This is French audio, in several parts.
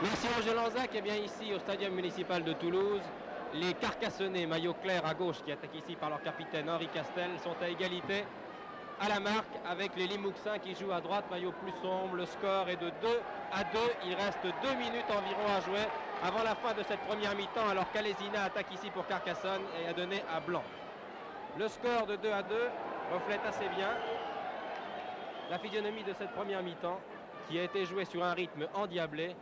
Merci Roger Lanzac. Eh bien ici au Stadium municipal de Toulouse, les Carcassonnais, maillot clair à gauche qui attaquent ici par leur capitaine Henri Castel, sont à égalité à la marque avec les Limouxins qui jouent à droite, maillot plus sombre. Le score est de 2-2. Il reste 2 minutes environ à jouer avant la fin de cette première mi-temps, alors qu'Alezina attaque ici pour Carcassonne et a donné à blanc. Le score de 2-2 reflète assez bien la physionomie de cette première mi-temps qui a été jouée sur un rythme endiablé.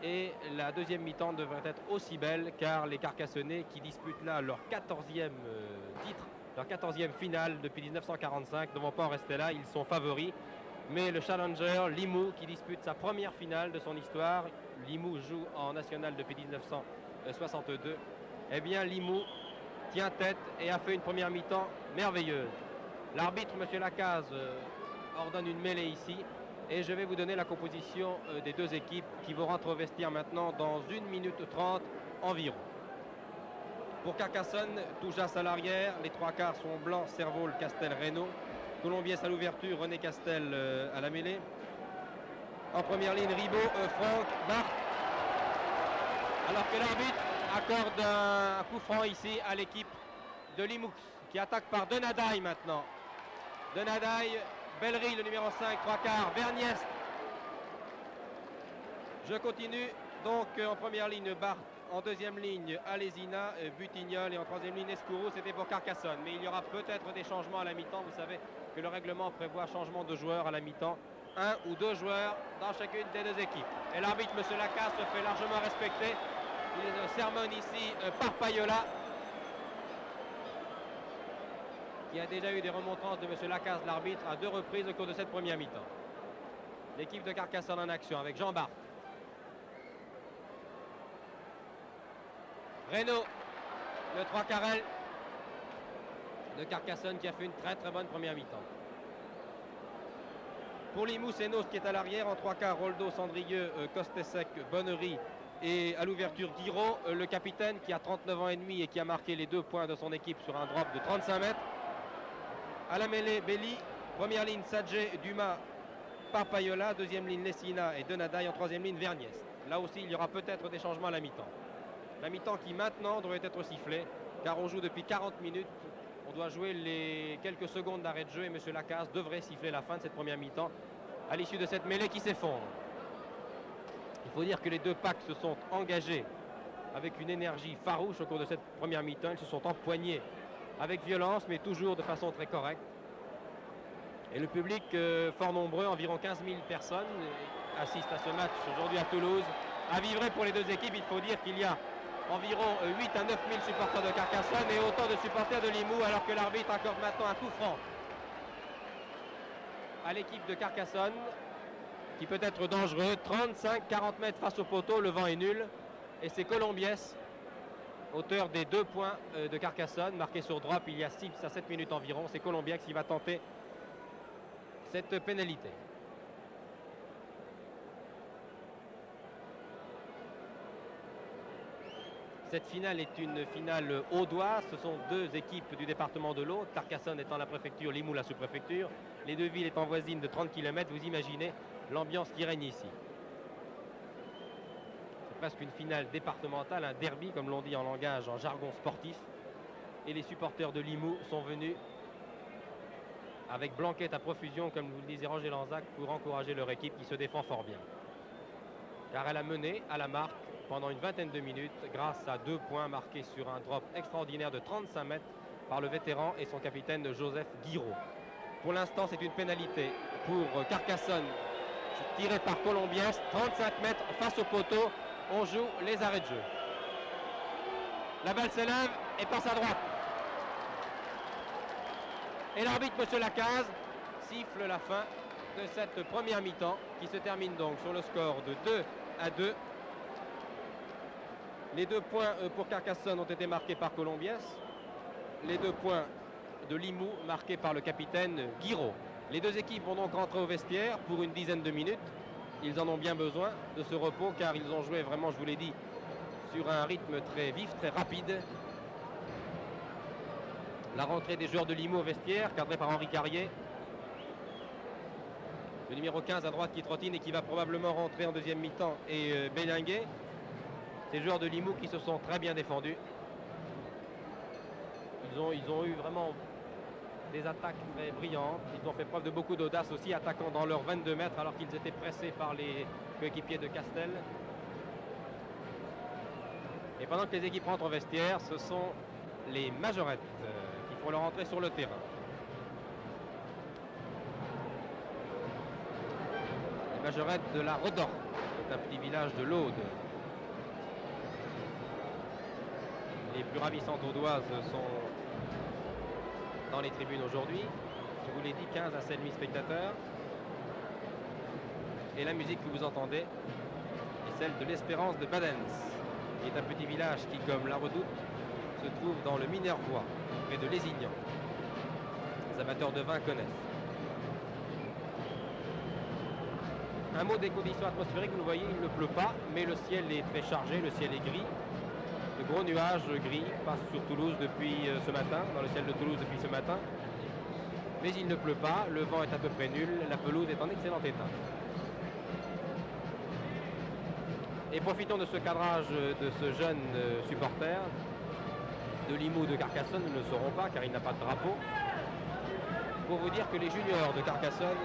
Et la deuxième mi-temps devrait être aussi belle car les Carcassonnais qui disputent là leur 14e titre, leur 14e finale depuis 1945 ne vont pas en rester là, ils sont favoris. Mais le challenger, Limoux, qui dispute sa première finale de son histoire, Limoux joue en national depuis 1962, eh bien Limoux tient tête et a fait une première mi-temps merveilleuse. L'arbitre, M. Lacaze, ordonne une mêlée ici. Et je vais vous donner la composition des deux équipes qui vont rentrer au vestiaire maintenant dans 1 minute 30 environ. Pour Carcassonne, Toujas à l'arrière, les trois quarts sont Blanc, Servaul, Castel, Reynaud. Colombiès à l'ouverture, René Castel à la mêlée. En première ligne, Ribaud, Franck, Barthes. Alors que l'arbitre accorde un coup franc ici à l'équipe de Limoux qui attaque par Denadaï maintenant. Denadaï, Bellery, le numéro 5, 3 quarts, Verniest. Je continue donc en première ligne Barthes, en deuxième ligne Alezina, Butignol et en troisième ligne Escourou, c'était pour Carcassonne. Mais il y aura peut-être des changements à la mi-temps. Vous savez que le règlement prévoit changement de joueurs à la mi-temps. 1 ou 2 joueurs dans chacune des deux équipes. Et l'arbitre, M. Lacaze, se fait largement respecter. Il sermonne ici par Payola, qui a déjà eu des remontrances de M. Lacaze, l'arbitre, à 2 reprises au cours de cette première mi-temps. L'équipe de Carcassonne en action avec Jean Barthes. Reynaud, le 3 carrel de Carcassonne qui a fait une très très bonne première mi-temps. Pour Limoux, c'est Nost qui est à l'arrière. En 3 quarts, Roldo, Sandrieux, Costesec, Bonnery et à l'ouverture Guiraud, le capitaine qui a 39 ans et demi et qui a marqué les 2 points de son équipe sur un drop de 35 mètres. À la mêlée, Belli, première ligne, Sadje, Dumas, Papayola, deuxième ligne, Lessina et Denadaï, en troisième ligne, Verniest. Là aussi, il y aura peut-être des changements à la mi-temps. La mi-temps qui maintenant devrait être sifflée, car on joue depuis 40 minutes. On doit jouer les quelques secondes d'arrêt de jeu et M. Lacaze devrait siffler la fin de cette première mi-temps à l'issue de cette mêlée qui s'effondre. Il faut dire que les deux packs se sont engagés avec une énergie farouche au cours de cette première mi-temps. Ils se sont empoignés avec violence, mais toujours de façon très correcte. Et le public, fort nombreux, environ 15 000 personnes, assistent à ce match aujourd'hui à Toulouse. À vivre pour les deux équipes, il faut dire qu'il y a environ 8 à 9 000 supporters de Carcassonne et autant de supporters de Limoux, alors que l'arbitre accorde maintenant un coup franc à l'équipe de Carcassonne, qui peut être dangereux. 35-40 mètres face au poteau, le vent est nul. Et c'est Colombiès, auteur des 2 points de Carcassonne, marqué sur drop il y a 6 à 7 minutes environ. C'est Colombiès qui va tenter cette pénalité. Cette finale est une finale audoise. Ce sont 2 équipes du département de l'Aude. Carcassonne étant la préfecture, Limoux la sous-préfecture. Les 2 villes étant voisines de 30 km. Vous imaginez l'ambiance qui règne ici. C'est presque une finale départementale, un derby comme l'on dit en langage, en jargon sportif. Et les supporters de Limoux sont venus avec blanquette à profusion, comme vous le disait Roger Lanzac, pour encourager leur équipe qui se défend fort bien. Car elle a mené à la marque pendant une vingtaine de minutes grâce à 2 points marqués sur un drop extraordinaire de 35 mètres par le vétéran et son capitaine Joseph Guiraud. Pour l'instant, c'est une pénalité pour Carcassonne tirée par Colombiès. 35 mètres face au poteau. On joue les arrêts de jeu. La balle s'élève et passe à droite. Et l'arbitre, M. Lacaze, siffle la fin de cette première mi-temps qui se termine donc sur le score de 2-2. Les 2 points pour Carcassonne ont été marqués par Colombiès. Les 2 points de Limoux marqués par le capitaine Guiraud. Les 2 équipes vont donc rentrer au vestiaire pour une dizaine de minutes. Ils en ont bien besoin de ce repos car ils ont joué vraiment, je vous l'ai dit, sur un rythme très vif, très rapide. La rentrée des joueurs de Limoux au vestiaire, cadrée par Henri Carrier. Le numéro 15 à droite qui trottine et qui va probablement rentrer en deuxième mi-temps et Belinguet. Ces joueurs de Limoux qui se sont très bien défendus. Ils ont eu vraiment des attaques très brillantes. Ils ont fait preuve de beaucoup d'audace aussi, attaquant dans leurs 22 mètres alors qu'ils étaient pressés par les coéquipiers de Castel. Et pendant que les équipes rentrent au vestiaire, ce sont les majorettes qui font leur entrée sur le terrain. Les majorettes de la Redorte, c'est un petit village de l'Aude. Les plus ravissantes audoises sont dans les tribunes aujourd'hui. Je vous l'ai dit, 15 à 7 000 spectateurs. Et la musique que vous entendez est celle de l'Espérance de Badens, qui est un petit village qui, comme la Redoute, se trouve dans le Minervois, près de Lézignan. Les amateurs de vin connaissent. Un mot des conditions atmosphériques, vous le voyez, il ne pleut pas, mais le ciel est très chargé, le ciel est gris. De gros nuages gris passent sur Toulouse depuis ce matin, dans le ciel de Toulouse depuis ce matin. Mais il ne pleut pas, le vent est à peu près nul, la pelouse est en excellent état. Et profitons de ce cadrage de ce jeune supporter de Limoux de Carcassonne, nous ne le saurons pas car il n'a pas de drapeau, pour vous dire que les juniors de Carcassonne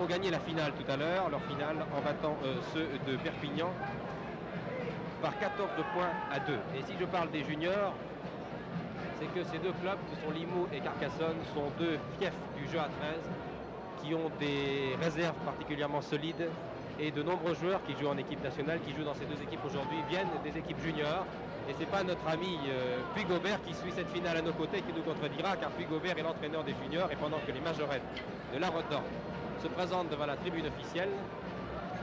ont gagné la finale tout à l'heure, leur finale en battant ceux de Perpignan par 14 points à 2. Et si je parle des juniors, c'est que ces deux clubs, qui sont Limoux et Carcassonne, sont deux fiefs du jeu à 13 qui ont des réserves particulièrement solides et de nombreux joueurs qui jouent en équipe nationale, qui jouent dans ces deux équipes aujourd'hui, viennent des équipes juniors. Et ce n'est pas notre ami Puy Gobert qui suit cette finale à nos côtés qui nous contredira, car Puy Gobert est l'entraîneur des juniors. Et pendant que les majorettes de la Redorte se présentent devant la tribune officielle,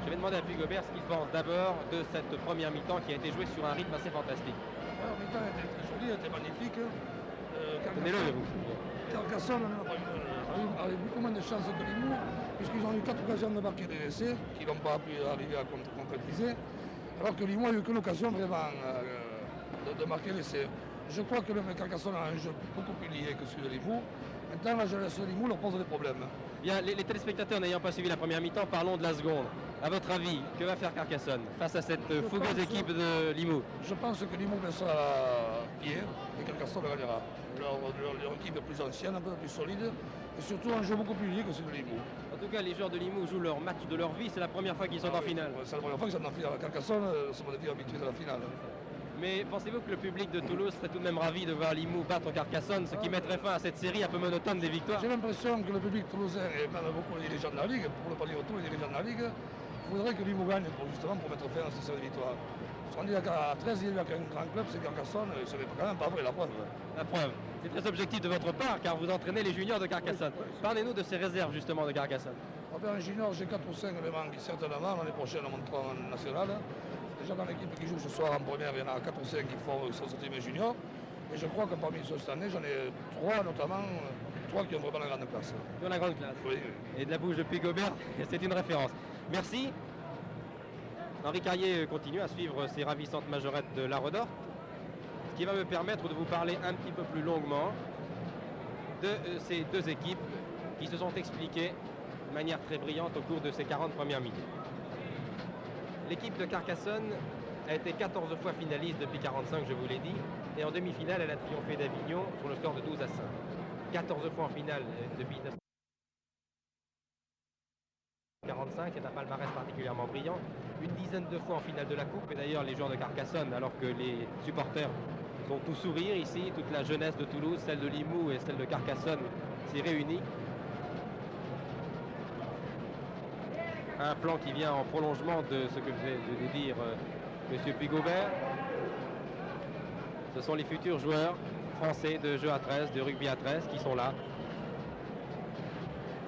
je vais demander à Puy Gobert ce qu'il pense d'abord de cette première mi-temps qui a été jouée sur un rythme assez fantastique. La mi-temps était très jolie, elle était magnifique. Tenez-le, vous. Carcassonne a eu beaucoup moins de chances que Limoux, puisqu'ils ont eu 4 occasions de marquer des essais, qui n'ont pas pu arriver à concrétiser, alors que Limoux a eu qu'une occasion vraiment de marquer l'essai. Je crois que même Carcassonne a un jeu beaucoup plus lié que celui de Limoux. Maintenant, la jeunesse de Limoux leur pose des problèmes. Bien, les téléspectateurs n'ayant pas suivi la première mi-temps, parlons de la seconde. À votre avis, que va faire Carcassonne face à cette fougueuse équipe de Limoux? Je pense que Limoux laissera pied et Carcassonne gagnera. Leur équipe est plus ancienne, un peu plus solide et surtout un jeu beaucoup plus lié que celui de Limoux. En tout cas, les joueurs de Limoux jouent leur match de leur vie. C'est la première fois qu'ils sont en finale. C'est la première fois qu'ils sont en finale. Carcassonne se modifie habitué de la finale. Mais pensez-vous que le public de Toulouse serait tout de même ravi de voir Limoux battre Carcassonne, ce qui mettrait fin à cette série un peu monotone des victoires? J'ai l'impression que le public toulousain et même beaucoup les dirigeants de la Ligue, pour ne pas dire tous les dirigeants de la Ligue, voudraient que Limoux gagne justement pour mettre fin à cette série de victoires. Parce qu'on dit qu'à 13, il n'y a qu'un grand club, c'est Carcassonne, et ce n'est quand même pas vrai, la preuve. La preuve. C'est très objectif de votre part, car vous entraînez les juniors de Carcassonne. Parlez-nous de ces réserves justement de Carcassonne. En junior, j'ai 4 ou 5 éléments qui certainement, l'année prochaine, monteront en national. Déjà dans l'équipe qui joue ce soir en première, il y en a 4 ou 5 qui sont sortis mes juniors. Et je crois que parmi ceux cette année, j'en ai 3 notamment, 3 qui ont vraiment la grande classe. Qui ont la grande classe. Oui. Et de la bouche de Puy Gobert, c'est une référence. Merci. Henri Carrier continue à suivre ces ravissantes majorettes de la Redorte, ce qui va me permettre de vous parler un petit peu plus longuement de ces deux équipes qui se sont expliquées de manière très brillante au cours de ces 40 premières minutes. L'équipe de Carcassonne a été 14 fois finaliste depuis 45, je vous l'ai dit, et en demi-finale, elle a triomphé d'Avignon sur le score de 12 à 5. 14 fois en finale depuis 1945, c'est un palmarès particulièrement brillant. Une dizaine de fois en finale de la Coupe, et d'ailleurs les joueurs de Carcassonne, alors que les supporters sont tous sourires ici, toute la jeunesse de Toulouse, celle de Limoux et celle de Carcassonne s'y réunit. Un plan qui vient en prolongement de ce que venait de dire M. Puy Gobert. Ce sont les futurs joueurs français de jeu à 13, de rugby à 13 qui sont là,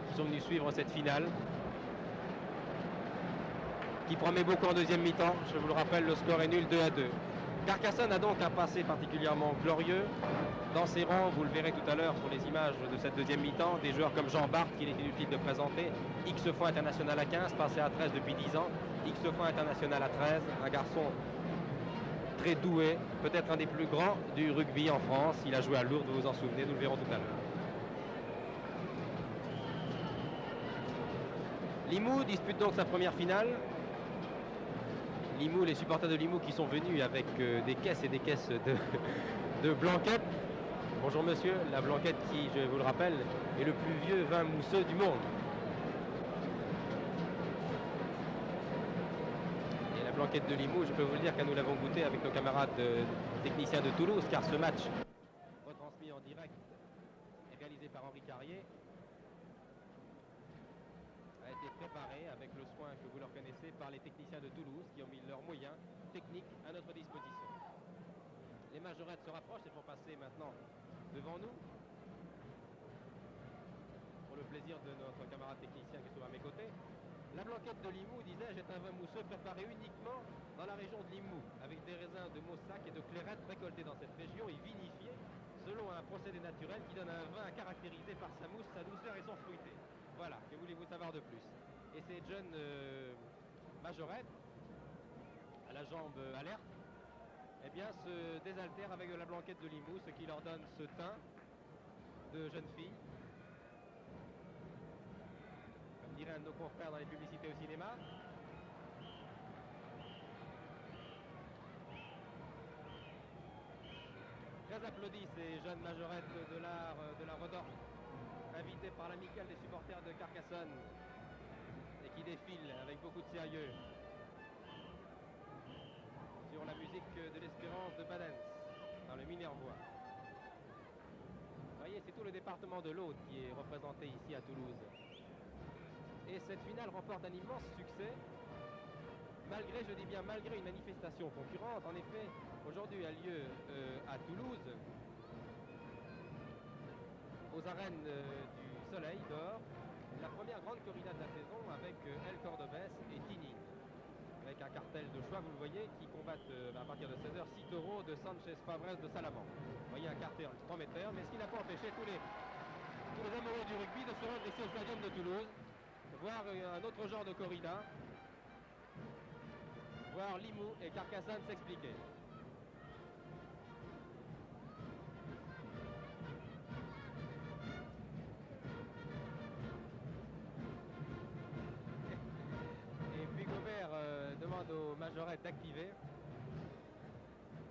qui sont venus suivre cette finale, qui promet beaucoup en deuxième mi-temps. Je vous le rappelle, le score est nul 2 à 2. Carcassonne a donc un passé particulièrement glorieux. Dans ses rangs, vous le verrez tout à l'heure sur les images de cette deuxième mi-temps, des joueurs comme Jean Barthes, qu'il est inutile de présenter, X fois international à 15, passé à 13 depuis 10 ans, X fois international à 13, un garçon très doué, peut-être un des plus grands du rugby en France. Il a joué à Lourdes, vous vous en souvenez, nous le verrons tout à l'heure. Limoux dispute donc sa première finale. Limoux, les supporters de Limoux qui sont venus avec des caisses et des caisses de blanquettes. Bonjour monsieur, la blanquette qui, je vous le rappelle, est le plus vieux vin mousseux du monde. Et la blanquette de Limoux, je peux vous le dire que nous l'avons goûté avec nos camarades techniciens de Toulouse, car ce match, retransmis en direct et réalisé par Henri Carrier, a été préparé avec le soin que vous leur connaissez par les techniciens de Toulouse qui ont mis leurs moyens techniques à notre disposition. Les majorettes se rapprochent et font passer maintenant devant nous. Pour le plaisir de notre camarade technicien qui se trouve à mes côtés. La blanquette de Limoux, disais-je, est un vin mousseux préparé uniquement dans la région de Limoux, avec des raisins de Maussac et de Clairette récoltés dans cette région et vinifiés selon un procédé naturel qui donne un vin caractérisé par sa mousse, sa douceur et son fruité. Voilà, que voulez-vous savoir de plus? Et ces jeunes majorettes, à la jambe alerte, eh bien, se désaltèrent avec de la blanquette de Limoux, ce qui leur donne ce teint de jeune fille. Comme dirait un de nos confrères dans les publicités au cinéma. Très applaudis ces jeunes majorettes de l'art de la Redorte, invités par l'amicale des supporters de Carcassonne et qui défilent avec beaucoup de sérieux sur la musique de l'Espérance de Badens dans le Minervois. Vous voyez, c'est tout le département de l'Aude qui est représenté ici à Toulouse. Et cette finale remporte un immense succès, malgré, je dis bien malgré, une manifestation concurrente. En effet, aujourd'hui a lieu à Toulouse, aux arènes du Soleil d'Or, la première grande corrida de la saison avec El Cordobès et Tini. Avec un cartel de choix, vous le voyez, qui combattent à partir de 16h 6 taureaux de Sanchez Fabres de Salamanque. Vous voyez un cartel prometteur, mais ce qui n'a pas empêché tous les amoureux du rugby de se rendre ici au stadium de Toulouse, voir un autre genre de corrida, voir Limoux et Carcassonne s'expliquer. Demande aux majorettes d'activer,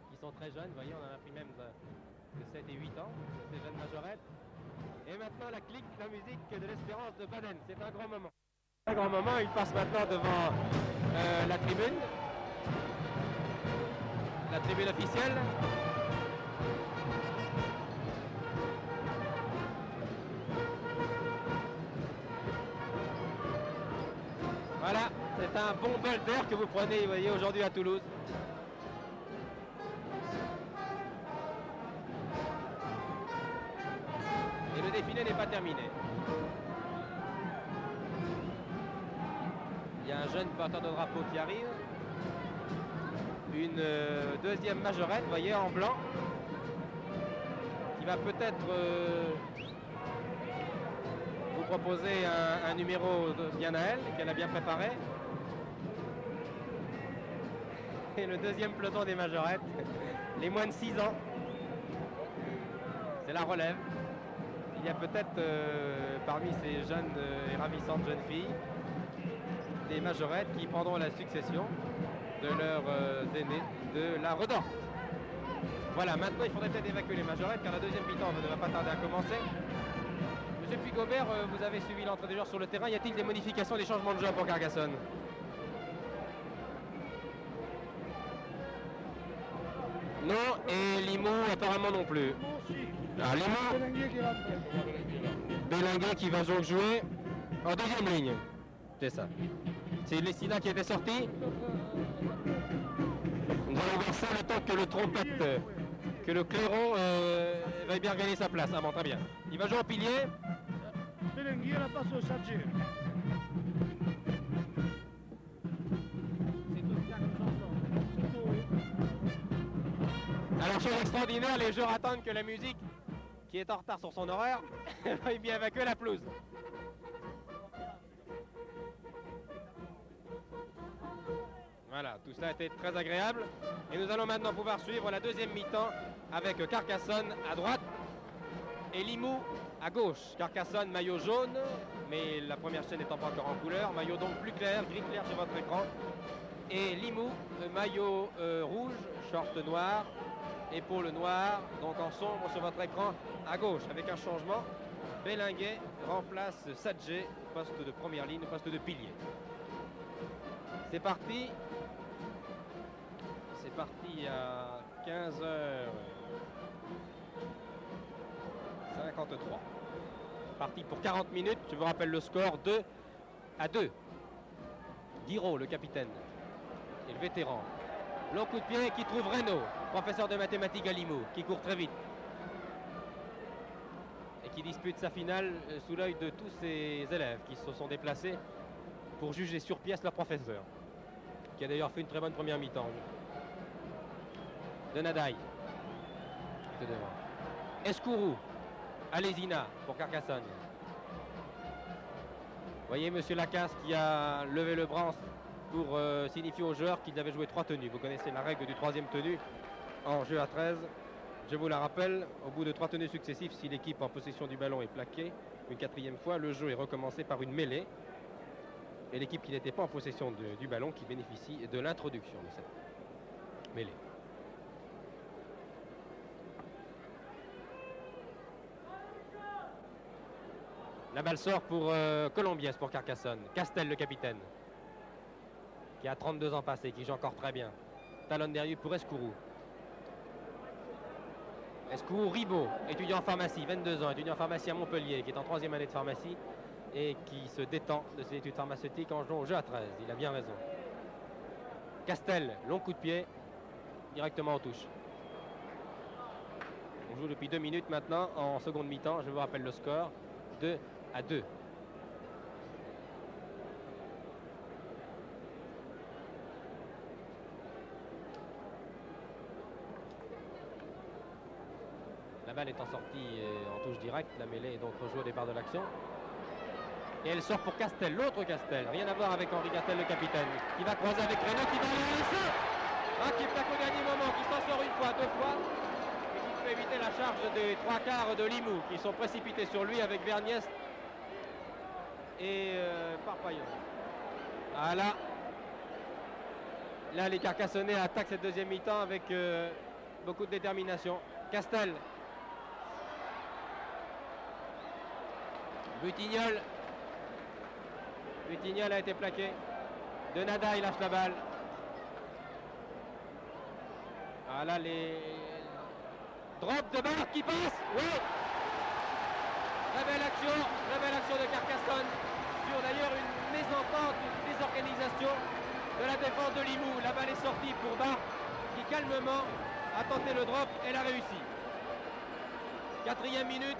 qui sont très jeunes, vous voyez, on en a pris même de 7 et 8 ans, ces jeunes majorettes. Et maintenant la clique, la musique de l'Espérance de Baden, c'est un grand moment. Un grand moment, il passe maintenant devant la tribune officielle. Voilà, c'est un bon bol d'air que vous prenez, vous voyez, aujourd'hui à Toulouse. Et le défilé n'est pas terminé. Il y a un jeune porteur de drapeau qui arrive. Une deuxième majorette, vous voyez, en blanc, qui va peut-être vous proposer un numéro bien à elle, qu'elle a bien préparé. Et le deuxième peloton des majorettes, les moins de 6 ans. C'est la relève. Il y a peut-être parmi ces jeunes et ravissantes jeunes filles des majorettes qui prendront la succession de leurs aînés de la Redorte. Voilà, maintenant il faudrait peut-être évacuer les majorettes car la deuxième mi-temps ne va pas tarder à commencer. Monsieur Puygaubert, vous avez suivi l'entrée des joueurs sur le terrain. Y a-t-il des modifications, des changements de jeu pour Carcassonne? Non, et Limoux apparemment non plus. Ah, Limoux, Bélinguet qui va donc jouer en deuxième ligne. C'est ça. C'est Lessina qui était sorti. Nous allons voir ça le temps que le trompette, que le clairon va bien gagner sa place. Ah bon, très bien. Il va jouer en pilier. Alors, chose extraordinaire, les joueurs attendent que la musique, qui est en retard sur son horaire, va bien évacuer la pelouse. Voilà, tout cela a été très agréable. Et nous allons maintenant pouvoir suivre la deuxième mi-temps avec Carcassonne à droite et Limoux à gauche. Carcassonne, maillot jaune, mais la première chaîne n'étant pas encore en couleur. Maillot donc plus clair, gris clair sur votre écran. Et Limoux, maillot rouge, short noir, épaule noire, donc en sombre sur votre écran à gauche avec un changement. Belinguet remplace Sadje, poste de première ligne, poste de pilier. C'est parti. C'est parti à 15h53. Parti pour 40 minutes. Je vous rappelle le score 2-2. Guiraud, le capitaine, et le vétéran. Long coup de pied qui trouve Reynaud, professeur de mathématiques à Limoux, qui court très vite. Et qui dispute sa finale sous l'œil de tous ses élèves qui se sont déplacés pour juger sur pièce leur professeur, qui a d'ailleurs fait une très bonne première mi-temps. De Nadaï. Escourou. Alésina pour Carcassonne. Vous voyez monsieur Lacasse qui a levé le bras pour signifier aux joueurs qu'ils avaient joué 3 tenues. Vous connaissez la règle du 3e tenue en jeu à 13. Je vous la rappelle, au bout de 3 tenues successives, si l'équipe en possession du ballon est plaquée une 4e fois, le jeu est recommencé par une mêlée. Et l'équipe qui n'était pas en possession du ballon qui bénéficie de l'introduction de cette mêlée. La balle sort pour Colombiès pour Carcassonne. Castel, le capitaine, qui a 32 ans passés, qui joue encore très bien. Talonne derrière pour Escourou. Escourou, Ribaud, étudiant en pharmacie, 22 ans, étudiant en pharmacie à Montpellier, qui est en 3e année de pharmacie et qui se détend de ses études pharmaceutiques en jouant au jeu à 13. Il a bien raison. Castel, long coup de pied, directement en touche. On joue depuis 2 minutes maintenant en seconde mi-temps. Je vous rappelle le score, 2-2. La balle étant sortie en touche directe, la mêlée est donc rejouée au départ de l'action. Et elle sort pour Castel, l'autre Castel. Rien à voir avec Henri Castel, le capitaine, qui va croiser avec Reynaud, qui va aller à l'essai. Qui plaque au dernier moment, qui s'en sort 1 fois, 2 fois. Et qui peut éviter la charge des 3/4 de Limoux, qui sont précipités sur lui avec Verniès et Parpaillon. Voilà. Là, les Carcassonnais attaquent cette deuxième mi-temps avec beaucoup de détermination. Castel. Butignol. Butignol a été plaqué. De Nada, il lâche la balle. Voilà les drops de barre qui passe. Oui. Très belle action de Carcassonne sur d'ailleurs une mésentente, une désorganisation de la défense de Limoux. La balle est sortie pour Barre qui calmement a tenté le drop et l'a réussi. 4e minute.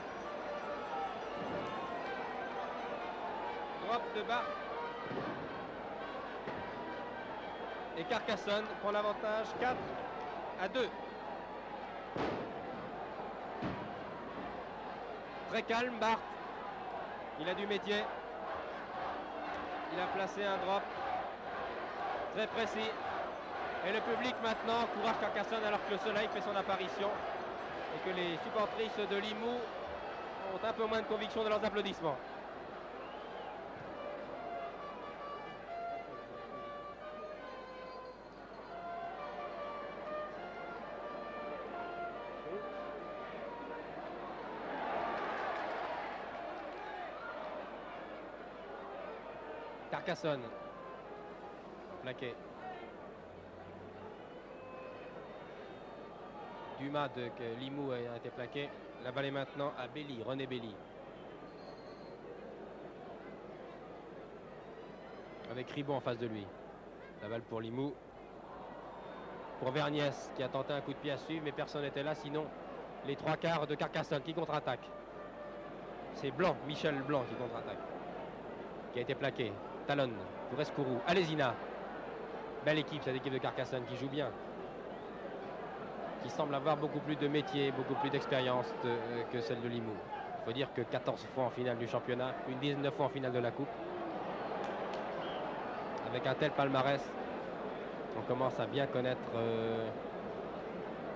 Drop de Barre. Et Carcassonne prend l'avantage 4-2. Très calme, Barthes. Il a du métier. Il a placé un drop très précis. Et le public maintenant, courage Carcassonne alors que le soleil fait son apparition. Et que les supportrices de Limoux ont un peu moins de conviction dans leurs applaudissements. Carcassonne, plaqué. Dumas de Limoux a été plaqué. La balle est maintenant à Belly, René Belly. Avec Ribot en face de lui. La balle pour Limoux. Pour Verniès qui a tenté un coup de pied à suivre, mais personne n'était là. Sinon, les 3/4 de Carcassonne qui contre-attaque. C'est Blanc, Michel Blanc qui contre-attaque. Qui a été plaqué. Talonne pour Escourou. Alésina. Belle équipe, cette équipe de Carcassonne qui joue bien. Qui semble avoir beaucoup plus de métier, beaucoup plus d'expérience que celle de Limoux. Il faut dire que 14 fois en finale du championnat, une 19 fois en finale de la Coupe. Avec un tel palmarès, on commence à bien connaître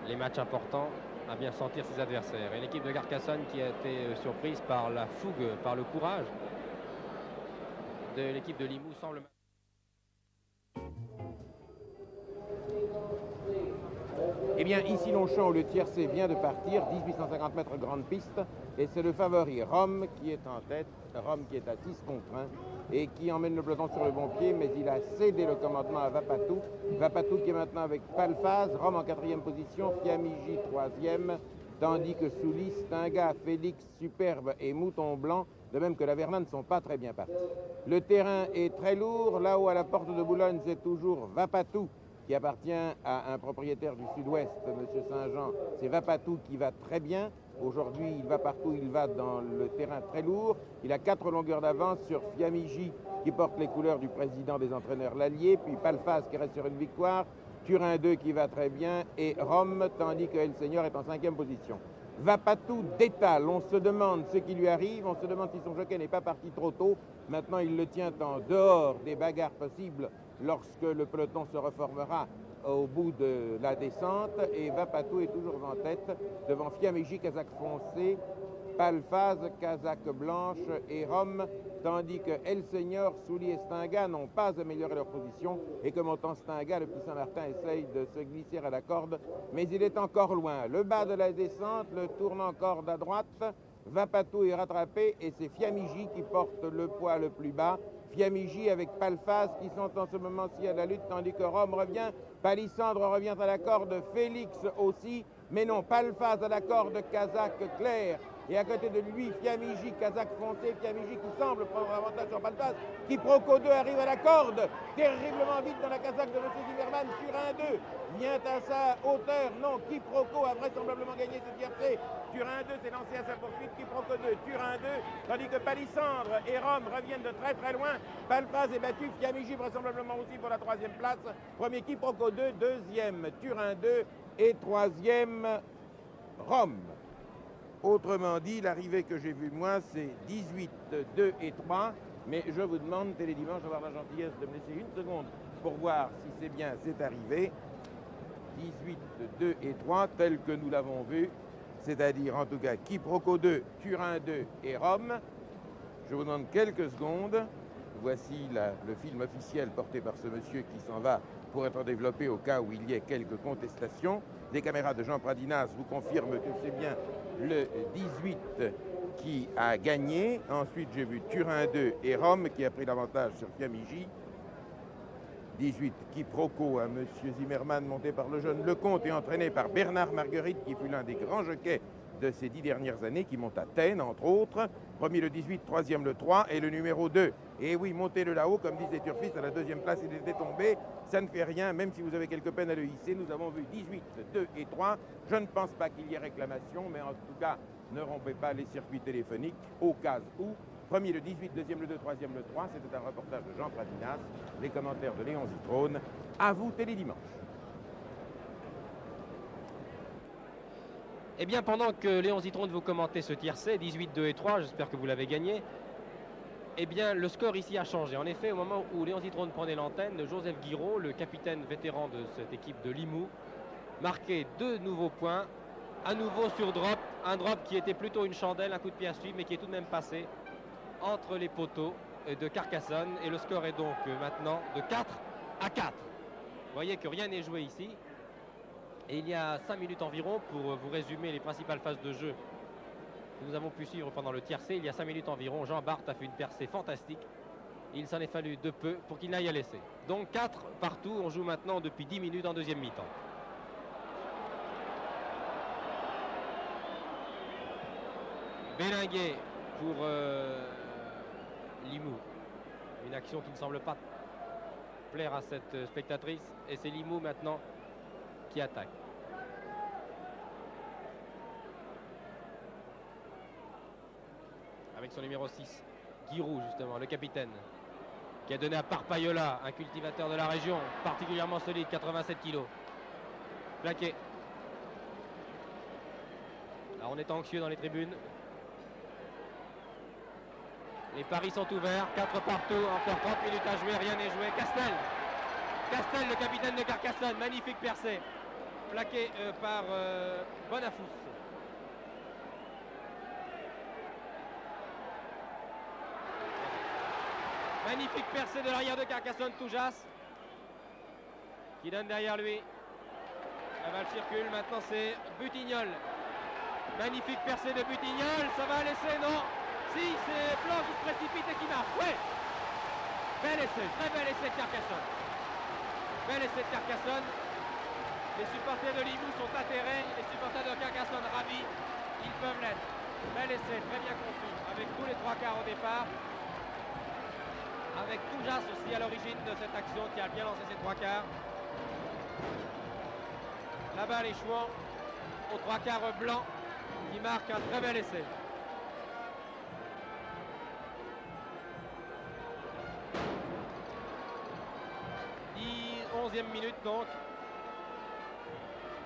les matchs importants, à bien sentir ses adversaires. Et l'équipe de Carcassonne qui a été surprise par la fougue, par le courage de l'équipe de Limoux semble... Eh bien, ici Longchamp, le tiercé vient de partir, 1850 mètres grande piste, et c'est le favori Rome qui est en tête, Rome qui est à 6 contre 1, et qui emmène le peloton sur le bon pied, mais il a cédé le commandement à Vapatou. Vapatou qui est maintenant avec Palfaz, Rome en 4e position, Fiamigi 3e, tandis que Soulis, Stinga, Félix, Superbe et Mouton Blanc, de même que la Verna, ne sont pas très bien partis. Le terrain est très lourd, là-haut à la porte de Boulogne, c'est toujours Vapatou, qui appartient à un propriétaire du sud-ouest, M. Saint-Jean. C'est Vapatou qui va très bien. Aujourd'hui, il va partout, il va dans le terrain très lourd. Il a 4 longueurs d'avance sur Fiamigi, qui porte les couleurs du président des entraîneurs Lallier, puis Palfaz qui reste sur une victoire, Turin 2 qui va très bien, et Rome, tandis que El Seigneur est en 5e position. Vapatou détale, on se demande ce qui lui arrive, on se demande si son jockey n'est pas parti trop tôt. Maintenant, il le tient en dehors des bagarres possibles lorsque le peloton se reformera au bout de la descente, et Vapatou est toujours en tête devant Fiamigi, Casaque foncé, Palfaz, Casaque blanche et Rome, tandis que El Seigneur, Soulier et Stinga n'ont pas amélioré leur position, et que Montant Stinga, le petit Saint-Martin, essaye de se glisser à la corde, mais il est encore loin. Le bas de la descente, le tourne en corde à droite, Vapatou est rattrapé, et c'est Fiamigi qui porte le poids le plus bas. Fiamigi avec Palfaz qui sont en ce moment-ci à la lutte, tandis que Rome revient, Palissandre revient à la corde, Félix aussi, mais non, Palfaz à la corde, Casaque clair, et à côté de lui, Fiamigi, Casaque foncé, Fiamigi qui semble prendre avantage sur Palfaz, Quiproquo 2 arrive à la corde, terriblement vite dans la casaque de M. Zimmermann, Turin 2 vient à sa hauteur, non, Quiproquo a vraisemblablement gagné ce tiercé, Turin 2 s'est lancé à sa poursuite, Quiproquo 2, Turin 2, tandis que Palissandre et Rome reviennent de très très loin, Palfaz est battu, Fiamigi vraisemblablement aussi pour la 3e place, premier Quiproquo 2, 2e Turin 2 et 3e Rome. Autrement dit, l'arrivée que j'ai vue moi, c'est 18, 2 et 3, mais je vous demande, Télédimanche, d'avoir la gentillesse de me laisser une seconde pour voir si c'est bien, c'est arrivé. 18, 2 et 3, tel que nous l'avons vu, c'est-à-dire en tout cas Quiproquo 2, Turin 2 et Rome. Je vous demande quelques secondes. Voici le film officiel porté par ce monsieur qui s'en va pour être développé au cas où il y ait quelques contestations. Les caméras de Jean Pradinas vous confirment que c'est bien le 18 qui a gagné. Ensuite, j'ai vu Turin 2 et Rome qui a pris l'avantage sur Fiamigi. 18 Quiproquo à M. Zimmermann, monté par le jeune Lecomte et entraîné par Bernard Marguerite, qui fut l'un des grands jockeys de ces 10 dernières années, qui monte à Thènes, entre autres. Premier le 18, troisième le 3 et le numéro 2. Et oui, montez-le là-haut, comme disent les turfistes, à la 2e place, il était tombé. Ça ne fait rien, même si vous avez quelques peines à le hisser. Nous avons vu 18, 2 et 3. Je ne pense pas qu'il y ait réclamation, mais en tout cas, ne rompez pas les circuits téléphoniques, au cas où. Premier le 18, deuxième le 2, troisième le 3. C'était un reportage de Jean Pradinas. Les commentaires de Léon Zitrone. À vous, Télédimanche. Eh bien, pendant que Léon Zitrone vous commentait ce tiercé, 18, 2 et 3, j'espère que vous l'avez gagné, eh bien, le score ici a changé. En effet, au moment où Léon Zitrone prenait l'antenne, Joseph Guiraud, le capitaine vétéran de cette équipe de Limoux, marquait 2 nouveaux points, à nouveau sur drop, un drop qui était plutôt une chandelle, un coup de pied à suivre, mais qui est tout de même passé entre les poteaux de Carcassonne. Et le score est donc maintenant de 4 à 4. Vous voyez que rien n'est joué ici. Et il y a 5 minutes environ, pour vous résumer les principales phases de jeu que nous avons pu suivre pendant le tiercé, il y a 5 minutes environ, Jean Bart a fait une percée fantastique. Il s'en est fallu de peu pour qu'il n'aille à l'essai. Donc 4 partout, on joue maintenant depuis 10 minutes en deuxième mi-temps. Bélinguet pour Limoux. Une action qui ne semble pas plaire à cette spectatrice. Et c'est Limoux maintenant qui attaque. Avec son numéro 6, Guiraud justement, le capitaine, qui a donné à Parpaiola, un cultivateur de la région, particulièrement solide, 87 kg. Plaqué. Là, on est anxieux dans les tribunes. Les paris sont ouverts, 4 partout, encore 30 minutes à jouer, rien n'est joué. Castel, le capitaine de Carcassonne, magnifique percée. Plaqué par Bonafous. Magnifique percée de l'arrière de Carcassonne, Toujas, qui donne derrière lui. La balle circule, maintenant c'est Butignol. Magnifique percée de Butignol, ça va laisser, non? Si, c'est Blanc qui se précipite et qui marque, oui. Bel essai, très bel essai de Carcassonne. Bel essai de Carcassonne. Les supporters de Limoux sont atterrés, les supporters de Carcassonne ravis, ils peuvent l'être. Bel essai, très bien conçu, avec tous les trois quarts au départ. Avec Toujas aussi à l'origine de cette action qui a bien lancé ses trois quarts. La balle échouant aux trois quarts blancs qui marque un très bel essai. Onzième minute donc.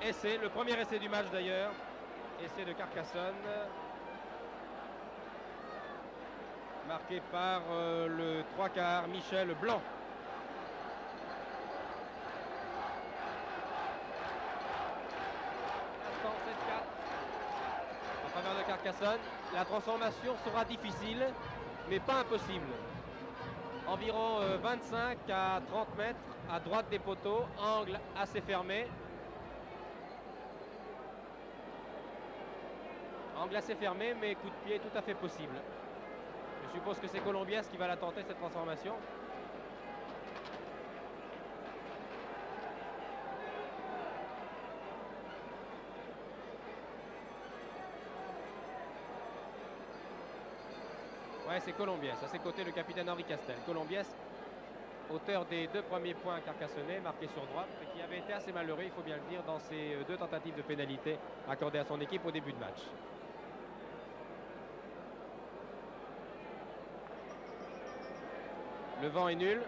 Essai, le premier essai du match d'ailleurs. Essai de Carcassonne. Marqué par le trois quarts Michel Blanc. Instant 7-4 en faveur de Carcassonne. La transformation sera difficile, mais pas impossible. Environ 25 à 30 mètres à droite des poteaux, angle assez fermé. Angle assez fermé, mais coup de pied tout à fait possible. Je suppose que c'est Colombiès qui va la tenter, cette transformation. Ouais, c'est Colombiès. À ses côtés, le capitaine Henri Castel. Colombiès, auteur des deux premiers points carcassonnais, marqués sur droite, et qui avait été assez malheureux, il faut bien le dire, dans ses deux tentatives de pénalité accordées à son équipe au début de match. Le vent est nul.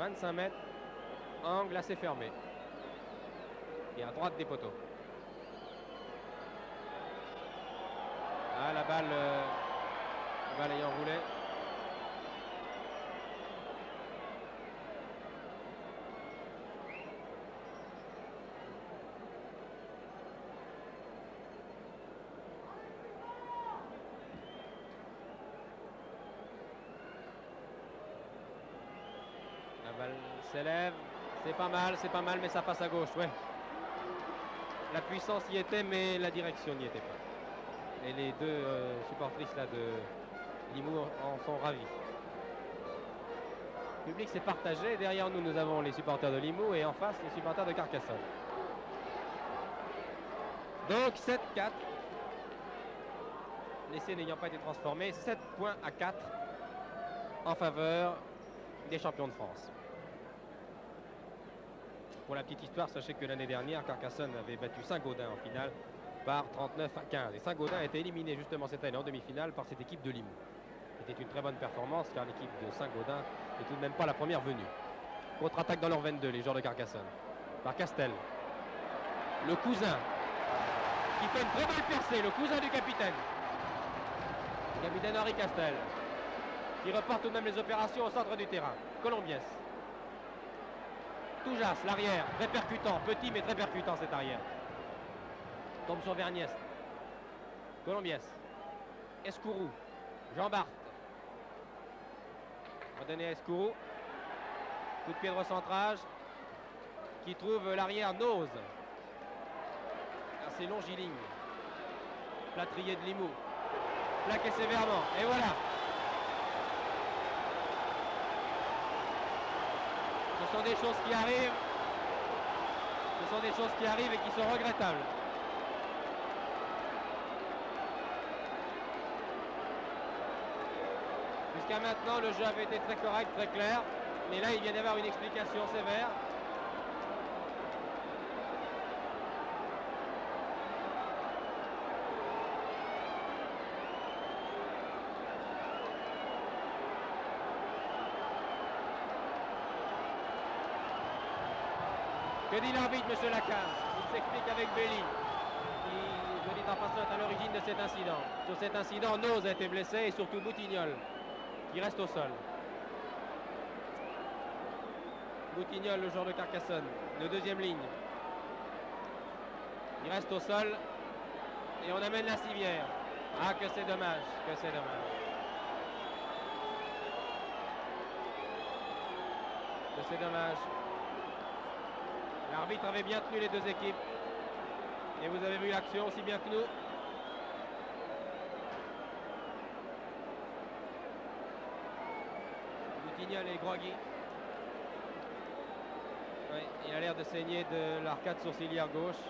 25 mètres, angle assez fermé. Et à droite des poteaux. Ah, la balle ayant roulé. La balle s'élève. C'est pas mal, mais ça passe à gauche, ouais. La puissance y était, mais la direction n'y était pas. Et les deux supportrices là de Limoux en sont ravis. Le public s'est partagé. Derrière nous, nous avons les supporters de Limoux et en face, les supporters de Carcassonne. Donc 7-4. L'essai n'ayant pas été transformé. 7 points à 4 en faveur des champions de France. Pour la petite histoire, sachez que l'année dernière, Carcassonne avait battu Saint-Gaudin en finale par 39 à 15. Et Saint-Gaudin a été éliminé justement cette année en demi-finale par cette équipe de Limoux. C'était une très bonne performance car l'équipe de Saint-Gaudin n'est tout de même pas la première venue. Contre-attaque dans leur 22, les joueurs de Carcassonne. Par Castel. Le cousin qui fait une très belle percée, le cousin du capitaine. Le capitaine Henri Castel. Qui reporte tout de même les opérations au centre du terrain. Colombiès. Toujas, l'arrière, très percutant. Petit mais très percutant cet arrière. Tombe sur Verniès. Colombiès. Escourou. Jean Bart. Redonné à Escourou. Coup de pied de recentrage. Qui trouve l'arrière Nose. Assez longiligne. Plâtrier de Limoux. Plaqué sévèrement. Et voilà. Ce sont des choses qui arrivent. Ce sont des choses qui arrivent et qui sont regrettables. Jusqu'à maintenant, le jeu avait été très correct, très clair. Mais là, il vient d'y avoir une explication sévère. Que dit l'arbitre, monsieur Lacaze? Il s'explique avec Belli, qui, je dis en passant, est à l'origine de cet incident. Sur cet incident, Nose a été blessé et surtout Butignol, qui reste au sol. Butignol, le joueur de Carcassonne, de deuxième ligne. Il reste au sol et on amène la civière. Ah, que c'est dommage, que c'est dommage. Que c'est dommage. L'arbitre avait bien tenu les deux équipes. Et vous avez vu l'action aussi bien que nous. Boutignol est groggy. Oui, il a l'air de saigner de l'arcade sourcilière gauche.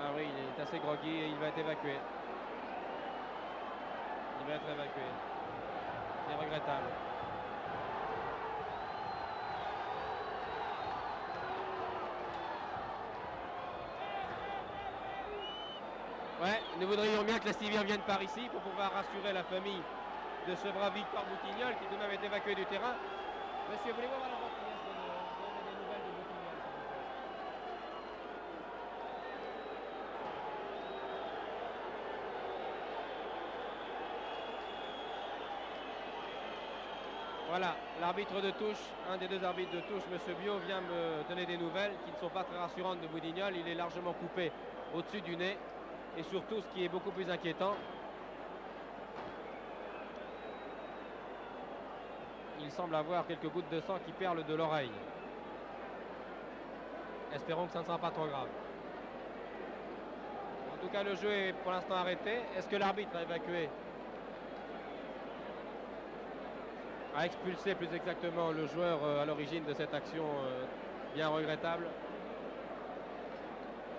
Ah oui, il est assez groggy et il va être évacué. Il va être évacué. C'est regrettable. Ouais, nous voudrions bien que la civière vienne par ici pour pouvoir rassurer la famille de ce brave Victor Boutignol qui tout de même est évacué du terrain. Monsieur, voulez-vous avoir la gentillesse de donner des nouvelles de Boutignol, s'il vous plaît? Voilà, l'arbitre de touche, un des deux arbitres de touche, monsieur Bio, vient me donner des nouvelles qui ne sont pas très rassurantes de Boutignol. Il est largement coupé au-dessus du nez. Et surtout, ce qui est beaucoup plus inquiétant, il semble avoir quelques gouttes de sang qui perlent de l'oreille. Espérons que ça ne sera pas trop grave. En tout cas, le jeu est pour l'instant arrêté. Est-ce que l'arbitre a évacué, a expulsé plus exactement le joueur à l'origine de cette action bien regrettable?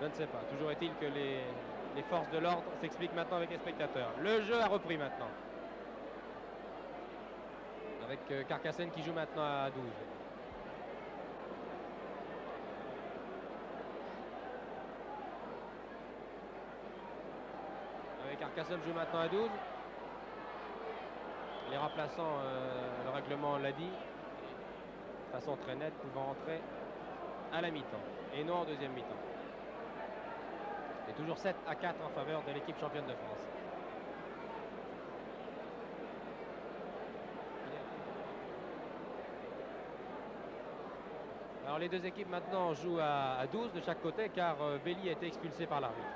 Je ne sais pas. Toujours est-il que les forces de l'ordre s'expliquent maintenant avec les spectateurs. Le jeu a repris maintenant. Avec Carcassonne qui joue maintenant à 12. Avec Carcassonne joue maintenant à 12. Les remplaçants, le règlement l'a dit, de façon très nette, pouvant entrer à la mi-temps et non en deuxième mi-temps. Et toujours 7-4 en faveur de l'équipe championne de France. Alors les deux équipes maintenant jouent à 12 de chaque côté car Belli a été expulsé par l'arbitre.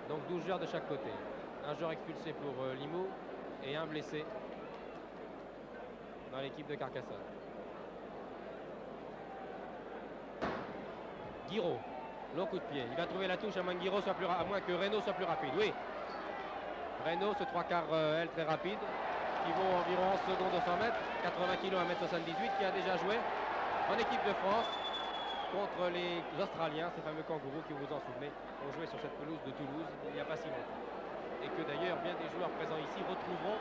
Donc 12 joueurs de chaque côté. Un joueur expulsé pour Limoux et un blessé dans l'équipe de Carcassonne. Guiraud, long coup de pied. Il va trouver la touche à moins que Guiraud soit à moins que Reynaud soit plus rapide. Oui. Reynaud, ce 3/4 L très rapide, qui vaut environ 11 secondes au 100 mètres, 80 kg à 1m78, qui a déjà joué en équipe de France contre les Australiens, ces fameux kangourous qui, vous vous en souvenez, ont joué sur cette pelouse de Toulouse il n'y a pas si longtemps. Et que d'ailleurs, bien des joueurs présents ici retrouveront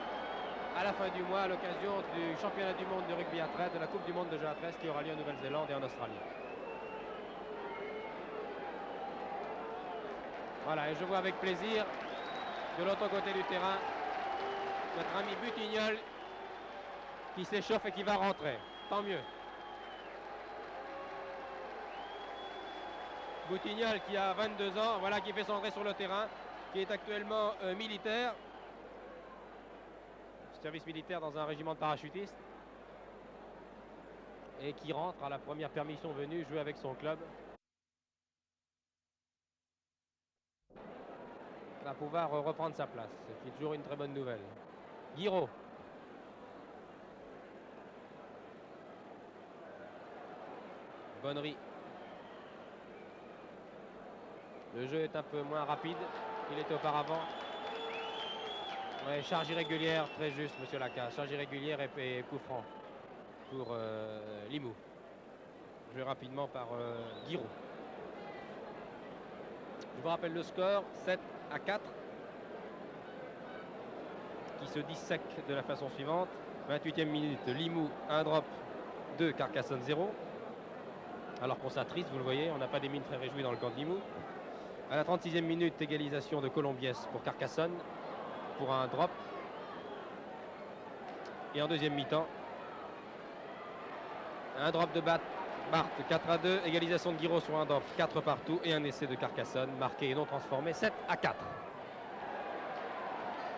à la fin du mois à l'occasion du championnat du monde de rugby à 13, de la Coupe du monde de jeu à 13 qui aura lieu en Nouvelle-Zélande et en Australie. Voilà, et je vois avec plaisir de l'autre côté du terrain notre ami Boutignol qui s'échauffe et qui va rentrer. Tant mieux. Boutignol qui a 22 ans, voilà, qui fait son entrée sur le terrain, qui est actuellement militaire, service militaire dans un régiment de parachutistes, et qui rentre à la première permission venue jouer avec son club. Va pouvoir reprendre sa place, ce qui est toujours une très bonne nouvelle. Guiraud. Bonnery. Le jeu est un peu moins rapide qu'il était auparavant. Ouais, charge irrégulière, très juste, monsieur Lacasse. Charge irrégulière et coup franc pour Limoux. Joué rapidement par Guiraud. Je vous rappelle le score, 7-4, qui se dissèque de la façon suivante. 28e minute, Limoux 1 drop, 2 Carcassonne 0. Alors qu'on s'attriste, vous le voyez, on n'a pas des mines très réjouies dans le camp de Limoux. À la 36e minute, égalisation de Colombiès pour Carcassonne, pour un drop. Et en deuxième mi-temps, un drop de Barthes, 4-2, égalisation de Guiraud sur un drop, 4 partout, et un essai de Carcassonne, marqué et non transformé, 7-4.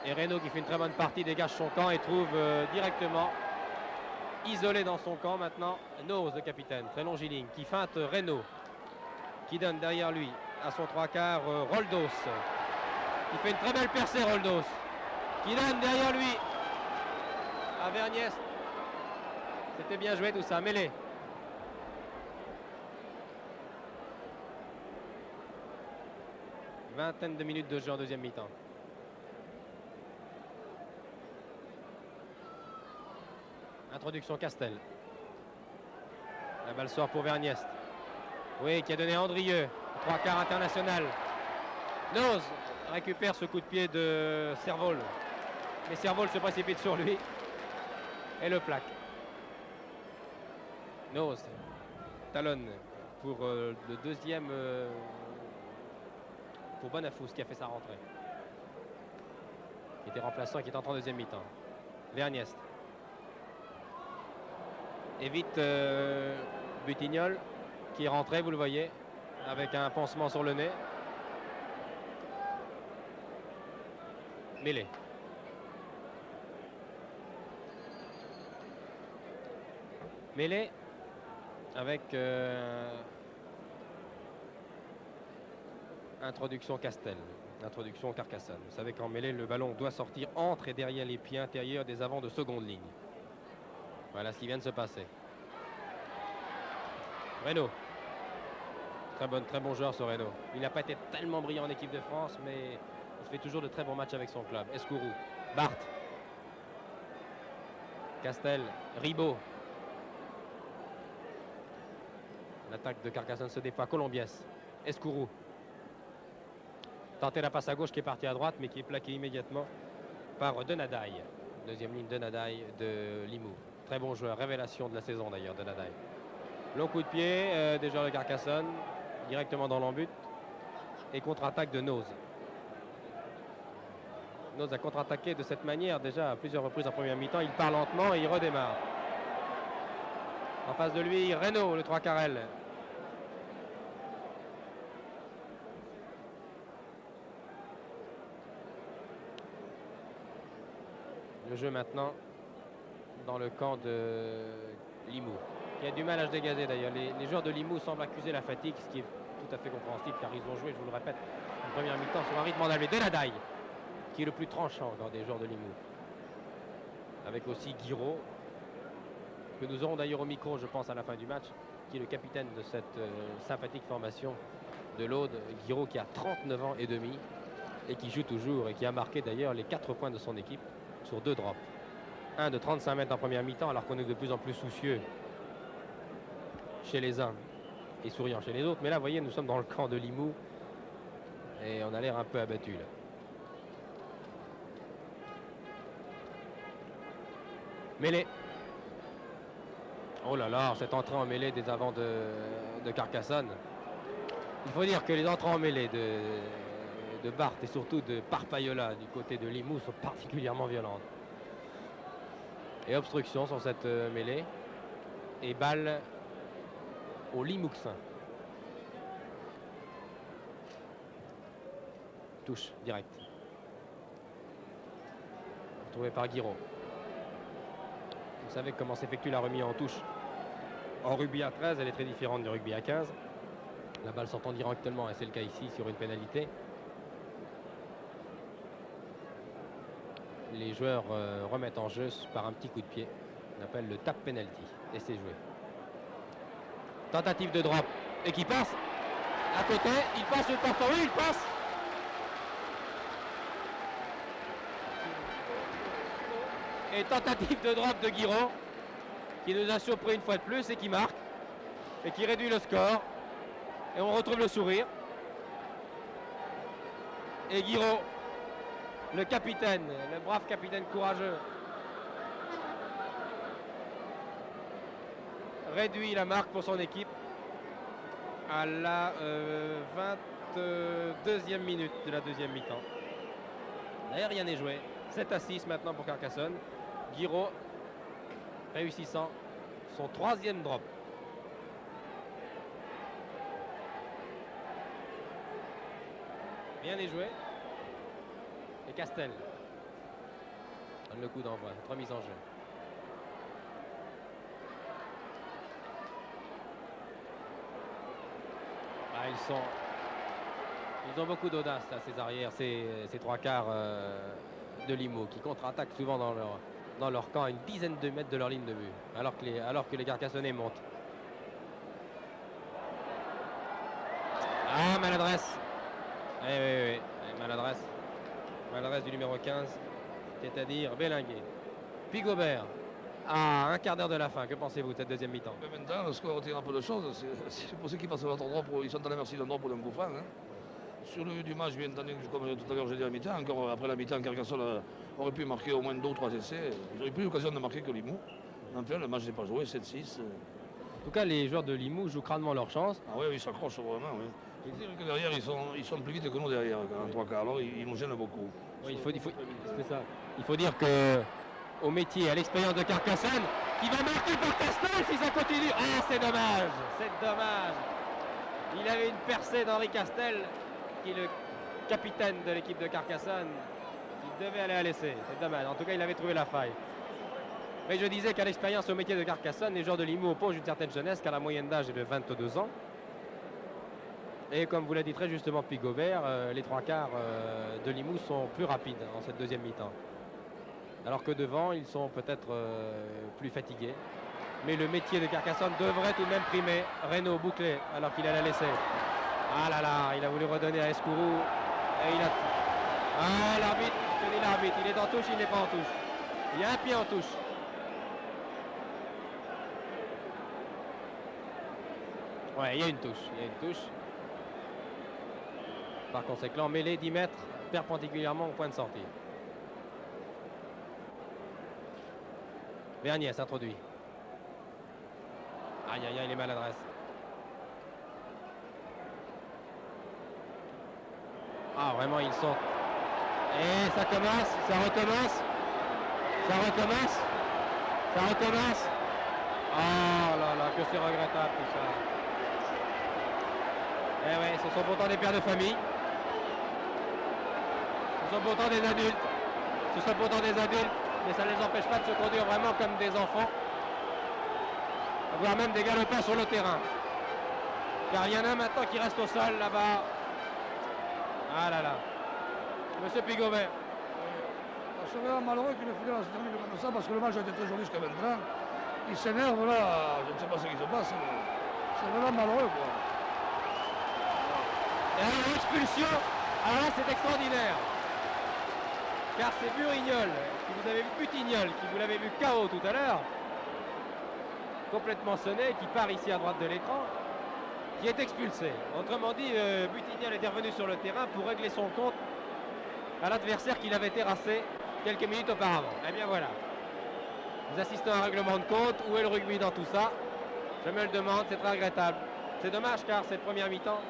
Et Reynaud, qui fait une très bonne partie, dégage son camp et trouve directement, isolé dans son camp maintenant, Nose, le capitaine, très longiligne, qui feinte Reynaud, qui donne derrière lui à son 3/4 Roldos. Il fait une très belle percée, Roldos, qui donne derrière lui à Verniès. C'était bien joué tout ça, mêlée. Vingtaine de minutes de jeu en deuxième mi-temps. Introduction Castel. La balle sort pour Verniès. Oui, qui a donné Andrieux. 3/4 international. Noz récupère ce coup de pied de Servol. Mais Servol se précipite sur lui et le plaque. Noz talonne pour le deuxième pour Bonafous qui a fait sa rentrée. Qui était remplaçant et qui est entré en deuxième mi-temps. Verniès évite Butignol qui est rentré, vous le voyez, avec un pansement sur le nez. Mêlée. Mêlée avec introduction Castel, introduction Carcassonne. Vous savez qu'en mêlée, le ballon doit sortir entre et derrière les pieds intérieurs des avants de seconde ligne. Voilà ce qui vient de se passer. Reynaud. Très bon joueur ce Reynaud. Il n'a pas été tellement brillant en équipe de France, mais il fait toujours de très bons matchs avec son club. Escourou, Barthes, Castel, Ribot. L'attaque de Carcassonne se déploie. Colombiès, Escourou. Tenter la passe à gauche qui est partie à droite, mais qui est plaquée immédiatement par Denadaï. Deuxième ligne Denadaï de Limoux. Très bon joueur, révélation de la saison d'ailleurs, Denadaï. Long coup de pied des joueurs de Carcassonne, directement dans l'embut. Et contre-attaque de Noz. Noz a contre-attaqué de cette manière déjà à plusieurs reprises en première mi-temps. Il part lentement et il redémarre. En face de lui, Reynaud, le 3/4 L. Le jeu maintenant dans le camp de Limoux, qui a du mal à se dégager d'ailleurs. Les joueurs de Limoux semblent accuser la fatigue, ce qui est tout à fait compréhensible car ils ont joué, je vous le répète, en première mi-temps sur un rythme en allée. Denadaï, qui est le plus tranchant dans des joueurs de Limoux. Avec aussi Guiraud, que nous aurons d'ailleurs au micro, je pense, à la fin du match, qui est le capitaine de cette sympathique formation de l'Aude. Guiraud qui a 39 ans et demi et qui joue toujours et qui a marqué d'ailleurs les 4 points de son équipe sur 2 drops. Un de 35 mètres en première mi-temps, alors qu'on est de plus en plus soucieux chez les uns et souriant chez les autres. Mais là, vous voyez, nous sommes dans le camp de Limoux et on a l'air un peu abattu là. Mêlée. Oh là là, cette entrée en mêlée des avants de Carcassonne. Il faut dire que les entrées en mêlée de Barthes et surtout de Parpaiola du côté de Limoux sont particulièrement violentes. Et obstruction sur cette mêlée. Et balle au Limouxin. Touche directe. Trouvé par Guiraud. Vous savez comment s'effectue la remise en touche en rugby à 13, elle est très différente du rugby à 15. La balle sortant directement, et c'est le cas ici sur une pénalité. Les joueurs remettent en jeu par un petit coup de pied. On appelle le tap penalty. Et c'est joué. Tentative de drop. Et qui passe à côté. Il passe le portant. Oui, il passe. Et tentative de drop de Guiraud, qui nous a surpris une fois de plus et qui marque. Et qui réduit le score. Et on retrouve le sourire. Et Guiraud, le capitaine, le brave capitaine courageux, réduit la marque pour son équipe à la 22e minute de la deuxième mi-temps. D'ailleurs, rien n'est joué. 7-6 maintenant pour Carcassonne. Guiraud réussissant son 3e drop. Rien n'est joué. Et Castel donne le coup d'envoi, remise en jeu. Ah, ils sont Ils ont beaucoup d'audace, là, ces arrières, ces trois quarts de Limoux, qui contre-attaquent souvent dans leur camp, à une dizaine de mètres de leur ligne de but, alors que les Carcassonnais montent. Ah, maladresse. Oui, maladresse. Maladresse du numéro 15, c'est-à-dire Bélinguet. Puis Gobert, à un quart d'heure de la fin, que pensez-vous de cette deuxième mi-temps? Maintenant, le score retient un peu de choses. C'est pour ceux qui passent à l'autre droit, ils sont à la merci d'un droit pour un coup franc. Hein. Sur le vue du match, bien entendu, comme tout à l'heure j'ai dit à la mi-temps, encore après la mi-temps, Carcassonne aurait pu marquer au moins 2 ou 3 essais. Ils n'auraient plus l'occasion de marquer que Limoux. Enfin, le match n'est pas joué, 7-6. En tout cas, les joueurs de Limoux jouent crânement leur chance. Ah oui, ils s'accrochent vraiment, oui. Je veux dire que derrière, ils sont plus vite que nous derrière, en 3 quarts. Alors, ils nous gênent beaucoup. Oui, c'est ça. Il faut dire que au métier, à l'expérience de Carcassonne, qui va marquer par Castel si ça continue. Ah, c'est dommage, c'est dommage. Il avait une percée d'Henri Castel, qui est le capitaine de l'équipe de Carcassonne, qui devait aller à l'essai. C'est dommage. En tout cas, il avait trouvé la faille. Mais je disais qu'à l'expérience au métier de Carcassonne, les joueurs de Limoux opposent une certaine jeunesse, car la moyenne d'âge est de 22 ans. Et comme vous l'a dit très justement Pigobert, les trois quarts de Limoux sont plus rapides en cette deuxième mi-temps. Alors que devant, ils sont peut-être plus fatigués. Mais le métier de Carcassonne devrait tout de même primer. Reynaud bouclé alors qu'il allait laisser. Ah là là, il a voulu redonner à Escourou. Et il a... Ah, l'arbitre, je dis l'arbitre, il est en touche, il n'est pas en touche. Il y a un pied en touche. Ouais, il y a une touche. Par conséquent, mêlée 10 mètres perpendiculairement au point de sortie. Vernier s'introduit. Aïe, les maladresses. Ah, vraiment, ils sont... Et ça commence, ça recommence. Oh là là, que c'est regrettable tout ça. Eh ouais, ce sont pourtant des pères de famille. Ce sont pourtant des adultes. Mais ça ne les empêche pas de se conduire vraiment comme des enfants. Voire même des galopins sur le terrain. Car il y en a maintenant qui reste au sol là-bas. Ah là là. Monsieur Pigobert. C'est vraiment malheureux qu'une finale se termine comme ça parce que le match a été très joli jusqu'à maintenant. Il s'énerve là, je ne sais pas ce qui se passe, mais c'est vraiment malheureux quoi. Et alors l'expulsion, alors là c'est extraordinaire. Car c'est Burignol, qui vous avez vu Butignol, qui vous l'avez vu KO tout à l'heure, complètement sonné, qui part ici à droite de l'écran, qui est expulsé. Autrement dit, Butignol était revenu sur le terrain pour régler son compte à l'adversaire qu'il avait terrassé quelques minutes auparavant. Eh bien voilà. Nous assistons à un règlement de compte. Où est le rugby dans tout ça? Je me le demande, c'est très regrettable. C'est dommage car cette première mi-temps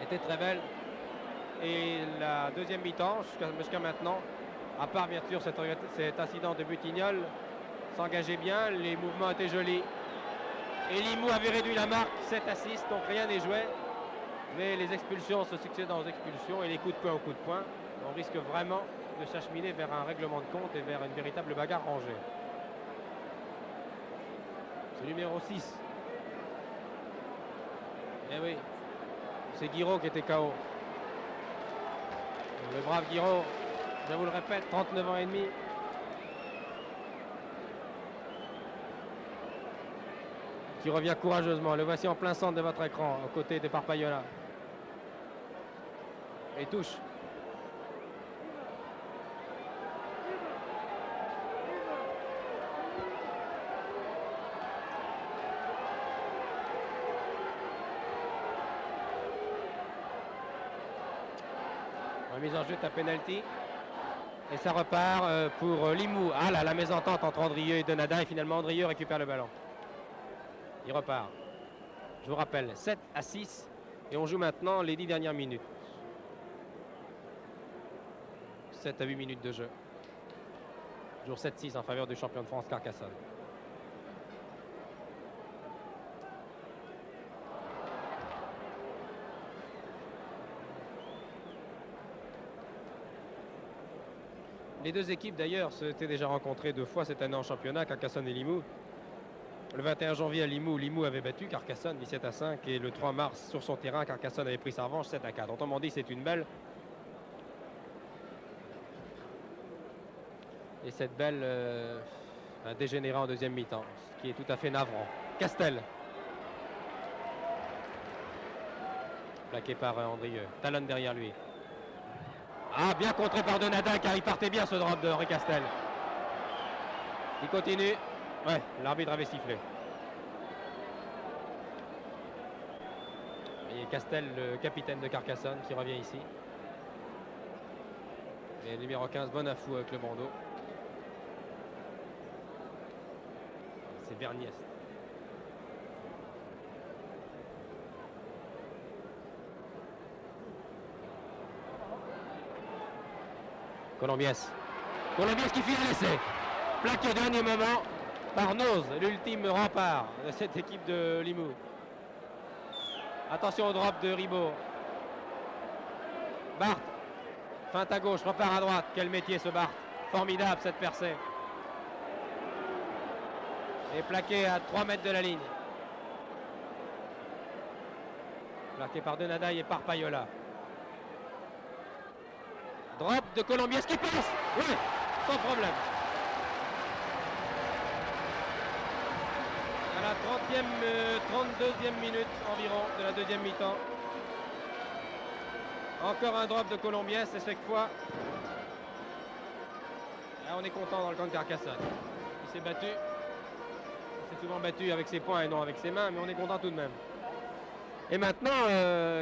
était très belle. Et la deuxième mi-temps, jusqu'à maintenant, à part bien sûr cet incident de Butignol, s'engageait bien, les mouvements étaient jolis. Et Limoux avait réduit la marque 7-6, donc rien n'est joué. Mais les expulsions se succèdent aux expulsions et les coups de poing aux coups de poing. On risque vraiment de s'acheminer vers un règlement de compte et vers une véritable bagarre rangée. C'est numéro 6. Eh oui, c'est Guiraud qui était KO. Le brave Guiraud, je vous le répète, 39 ans et demi. Qui revient courageusement. Le voici en plein centre de votre écran, aux côtés de Parpaillona. Et touche. Mise en jeu à penalty. Et ça repart pour Limoux. Ah là, la mésentente entre Andrieux et Donadin. Et finalement, Andrieux récupère le ballon. Il repart. Je vous rappelle, 7-6. Et on joue maintenant les 10 dernières minutes. 7 à 8 minutes de jeu. Jour 7-6 en faveur du champion de France Carcassonne. Les deux équipes d'ailleurs s'étaient déjà rencontrées 2 fois cette année en championnat, Carcassonne et Limoux. Le 21 janvier à Limoux, Limoux avait battu Carcassonne 17-5 et le 3 mars sur son terrain, Carcassonne avait pris sa revanche 7-4. Autrement dit, c'est une belle. Et cette belle a dégénéré en deuxième mi-temps, ce qui est tout à fait navrant. Castel. Plaqué par Andrieux. Talonne derrière lui. Ah, bien contré par Donada car il partait bien ce drop de Henri Castel. Il continue. Ouais, l'arbitre avait sifflé. Et Castel, le capitaine de Carcassonne, qui revient ici. Et le numéro 15, Bonafou avec le bandeau. C'est Berniès. Colombiès. Colombiès qui finit l'essai. Plaqué au dernier moment par Noz, l'ultime rempart de cette équipe de Limoux. Attention au drop de Ribot. Barthes. Feinte à gauche, repart à droite. Quel métier ce Barthes. Formidable cette percée. Et plaqué à 3 mètres de la ligne. Plaqué par Denadaï et par Payola. Drop de Colombiès qui passe. Oui, sans problème. À la 32e minute environ de la deuxième mi-temps. Encore un drop de Colombiès et cette fois, là, on est content dans le camp de Carcassonne. Il s'est battu. Il s'est souvent battu avec ses poings et non avec ses mains, mais on est content tout de même. Et maintenant,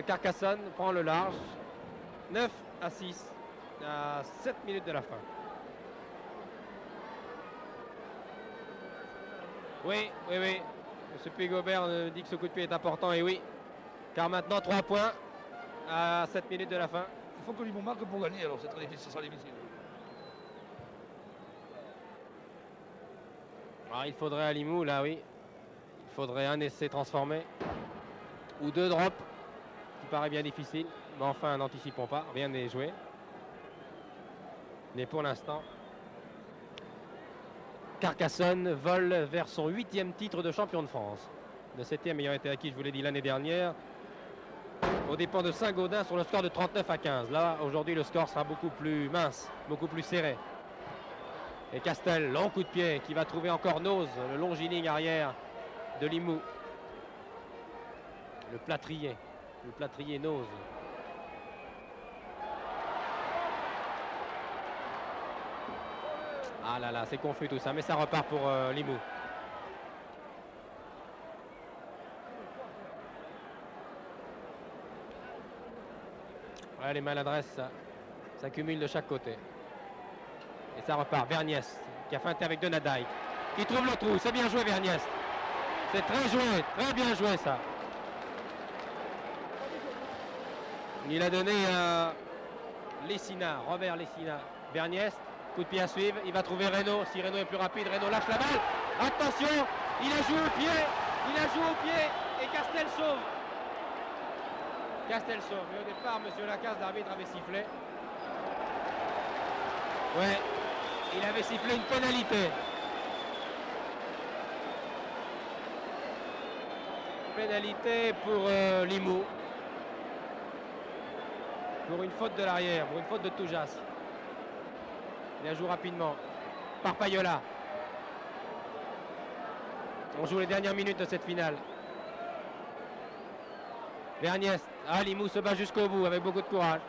Carcassonne prend le large. 9-6 à 7 minutes de la fin. Oui. M. Pugobert dit que ce coup de pied est important, et oui. Car maintenant, 3 points à 7 minutes de la fin. Il faut que Limoux marque pour gagner, alors c'est très difficile, ce sera difficile. Alors, il faudrait à Limoux, là, oui. Il faudrait un essai transformé. Ou 2 drops, qui paraît bien difficile. Mais enfin, n'anticipons pas, rien n'est joué. Mais pour l'instant, Carcassonne vole vers son 8e titre de champion de France. Le 7e ayant été acquis, je vous l'ai dit, l'année dernière, aux dépens de Saint-Gaudin sur le score de 39-15. Là, aujourd'hui, le score sera beaucoup plus mince, beaucoup plus serré. Et Castel, long coup de pied, qui va trouver encore Noz, le longiligne arrière de Limoux. Le plâtrier Noz. Ah là là, c'est confus tout ça, mais ça repart pour Limoux. Ouais, les maladresses s'accumulent de chaque côté. Et ça repart. Verniès, qui a feinté avec Donadaï, qui trouve le trou. C'est bien joué, Verniès. C'est très joué, très bien joué ça. Il a donné à Lessina, Robert Lessina. Verniès. Coup de pied à suivre, il va trouver Reynaud. Si Reynaud est plus rapide, Reynaud lâche la balle. Attention, il a joué au pied, et Castel sauve. Castel sauve, mais au départ, monsieur Lacasse, l'arbitre avait sifflé. Ouais, il avait sifflé une pénalité. Pénalité pour Limoux. Pour une faute de l'arrière, pour une faute de Toujas. Il a joué rapidement par Payola. On joue les dernières minutes de cette finale. Verniès. Ah, Limoux se bat jusqu'au bout avec beaucoup de courage.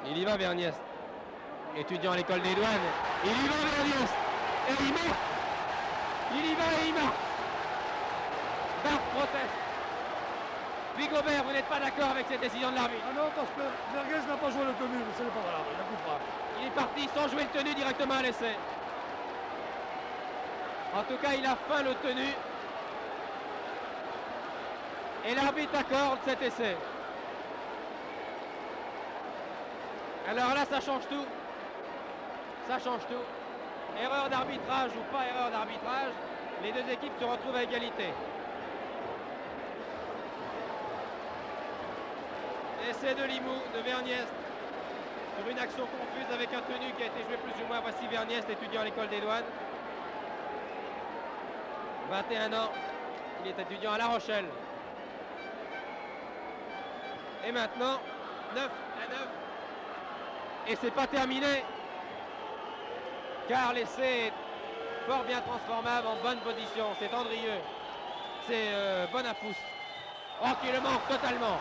Il y va, Verniès. Étudiant à l'école des douanes. Il y va, Verniès. Et il marque. Il y va et il marque. Barthes proteste. Pugobert, vous n'êtes pas d'accord avec cette décision de l'arbitre? Ah non, parce que Vergues n'a pas joué le tenue, mais ce n'est pas grave, il a coupera. Il est parti sans jouer le tenue directement à l'essai. En tout cas, il a feint le tenue. Et l'arbitre accorde cet essai. Alors là, ça change tout. Ça change tout. Erreur d'arbitrage ou pas erreur d'arbitrage, les deux équipes se retrouvent à égalité. Essai de Limoux, de Verniès, sur une action confuse avec un tenue qui a été joué plus ou moins. Voici Verniès, étudiant à l'école des douanes. 21 ans, il est étudiant à La Rochelle. Et maintenant, 9 à 9. Et c'est pas terminé, car l'essai est fort bien transformable en bonne position. C'est Andrieux. C'est Bonafous. Oh, qui le manque totalement.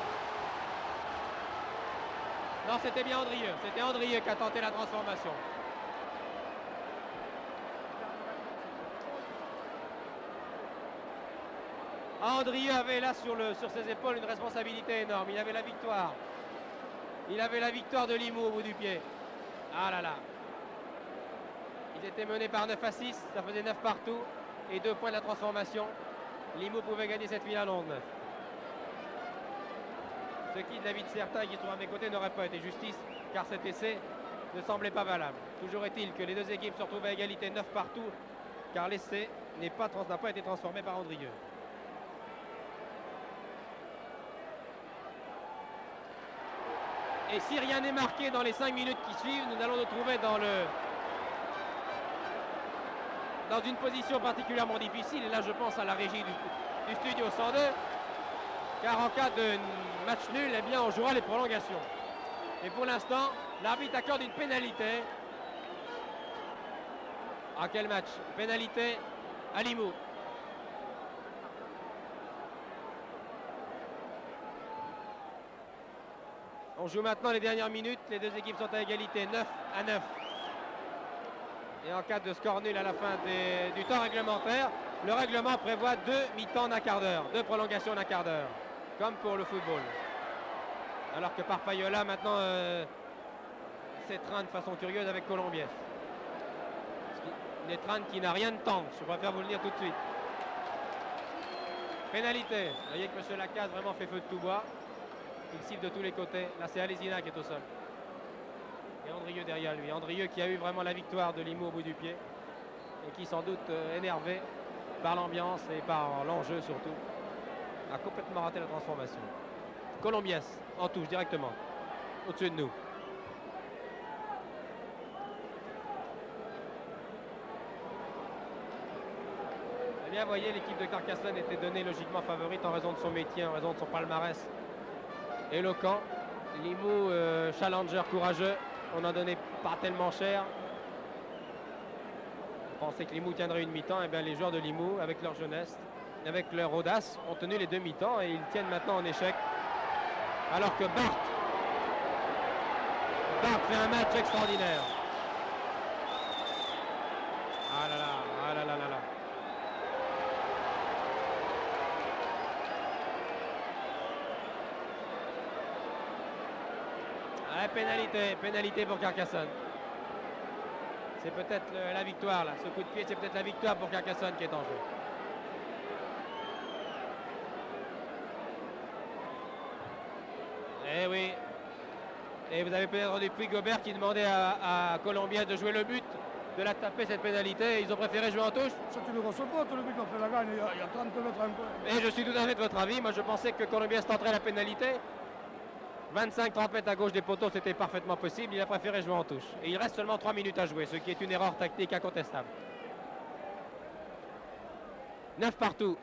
Non, c'était bien Andrieux. C'était Andrieux qui a tenté la transformation. Andrieux avait là sur ses épaules une responsabilité énorme. Il avait la victoire. Il avait la victoire de Limoux au bout du pied. Ah là là. Ils étaient menés par 9 à 6. Ça faisait 9 partout. Et 2 points de la transformation. Limoux pouvait gagner cette finale en 11-9. Ce qui, de l'avis de certains qui sont à mes côtés, n'aurait pas été justice, car cet essai ne semblait pas valable. Toujours est-il que les deux équipes se retrouvent à égalité 9 partout, car l'essai n'a pas été transformé par Andrieux. Et si rien n'est marqué dans les 5 minutes qui suivent, nous allons nous trouver dans une position particulièrement difficile. Et là, je pense à la régie du studio 102. Car en cas de match nul, eh bien, on jouera les prolongations. Et pour l'instant, l'arbitre accorde une pénalité. À quel match? Pénalité à Limoux. On joue maintenant les dernières minutes. Les deux équipes sont à égalité, 9 à 9. Et en cas de score nul à la fin du temps réglementaire, le règlement prévoit 2 mi-temps d'un quart d'heure, 2 prolongations d'un quart d'heure, comme pour le football. Alors que Parpaiola maintenant s'étreint de façon curieuse avec Colombiès. Une étreinte qui n'a rien de tendre, je préfère vous le dire tout de suite. Pénalité. Vous voyez que M. Lacaze vraiment fait feu de tout bois. Il siffle de tous les côtés. Là, c'est Alésina qui est au sol. Et Andrieux derrière lui. Andrieux qui a eu vraiment la victoire de Limoux au bout du pied. Et qui, sans doute énervé par l'ambiance et par l'enjeu surtout, a complètement raté la transformation. Colombiès en touche directement. Au-dessus de nous. Eh bien, vous voyez, l'équipe de Carcassonne était donnée logiquement favorite en raison de son métier, en raison de son palmarès éloquent. Limoux, challenger courageux, on a donné pas tellement cher. On pensait que Limoux tiendrait une mi-temps. Et bien les joueurs de Limoux, avec leur jeunesse, avec leur audace, ont tenu les 2 mi-temps et ils tiennent maintenant en échec. Alors que Bart fait un match extraordinaire. Ah là là, ah là là là là. Pénalité pour Carcassonne. C'est peut-être la victoire là. Ce coup de pied, c'est peut-être la victoire pour Carcassonne qui est en jeu. Eh oui. Et vous avez peut-être depuis Gobert qui demandait à Colombiens de jouer le but, de la taper cette pénalité. Ils ont préféré jouer en touche. Ça, tu le reçois pas, le but qu'on fait la gagne, il y a 30 mètres encore. Et je suis tout à fait de votre avis. Moi, je pensais que Colombiens tenterait la pénalité. 25-30 mètres à gauche des poteaux, c'était parfaitement possible. Il a préféré jouer en touche. Et il reste seulement 3 minutes à jouer, ce qui est une erreur tactique incontestable. 9 partout.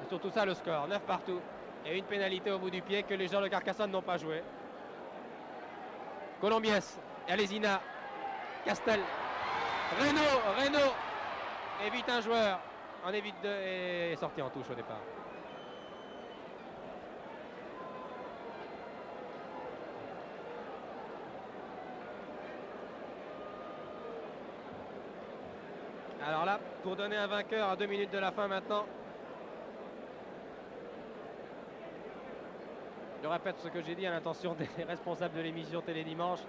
C'est surtout ça le score, 9 partout. Et une pénalité au bout du pied que les joueurs de Carcassonne n'ont pas joué. Colombiès, Alésina, Castel, Reynaud évite un joueur, en évite deux et est sorti en touche au départ. Alors là, pour donner un vainqueur à 2 minutes de la fin maintenant, je répète ce que j'ai dit à l'intention des responsables de l'émission Télé Dimanche,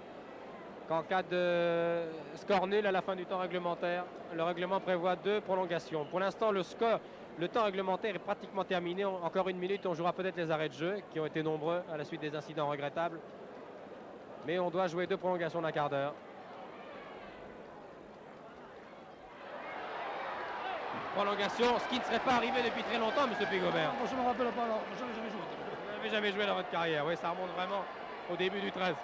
qu'en cas de score nul à la fin du temps réglementaire, le règlement prévoit 2 prolongations. Pour l'instant, le temps réglementaire est pratiquement terminé. Encore 1 minute, on jouera peut-être les arrêts de jeu, qui ont été nombreux à la suite des incidents regrettables. Mais on doit jouer 2 prolongations d'un quart d'heure. Prolongation, ce qui ne serait pas arrivé depuis très longtemps, M. Pigobert. Moi, je ne me rappelle pas, alors. Je n'ai jamais joué. Vous n'avez jamais joué dans votre carrière, oui, ça remonte vraiment au début du 13.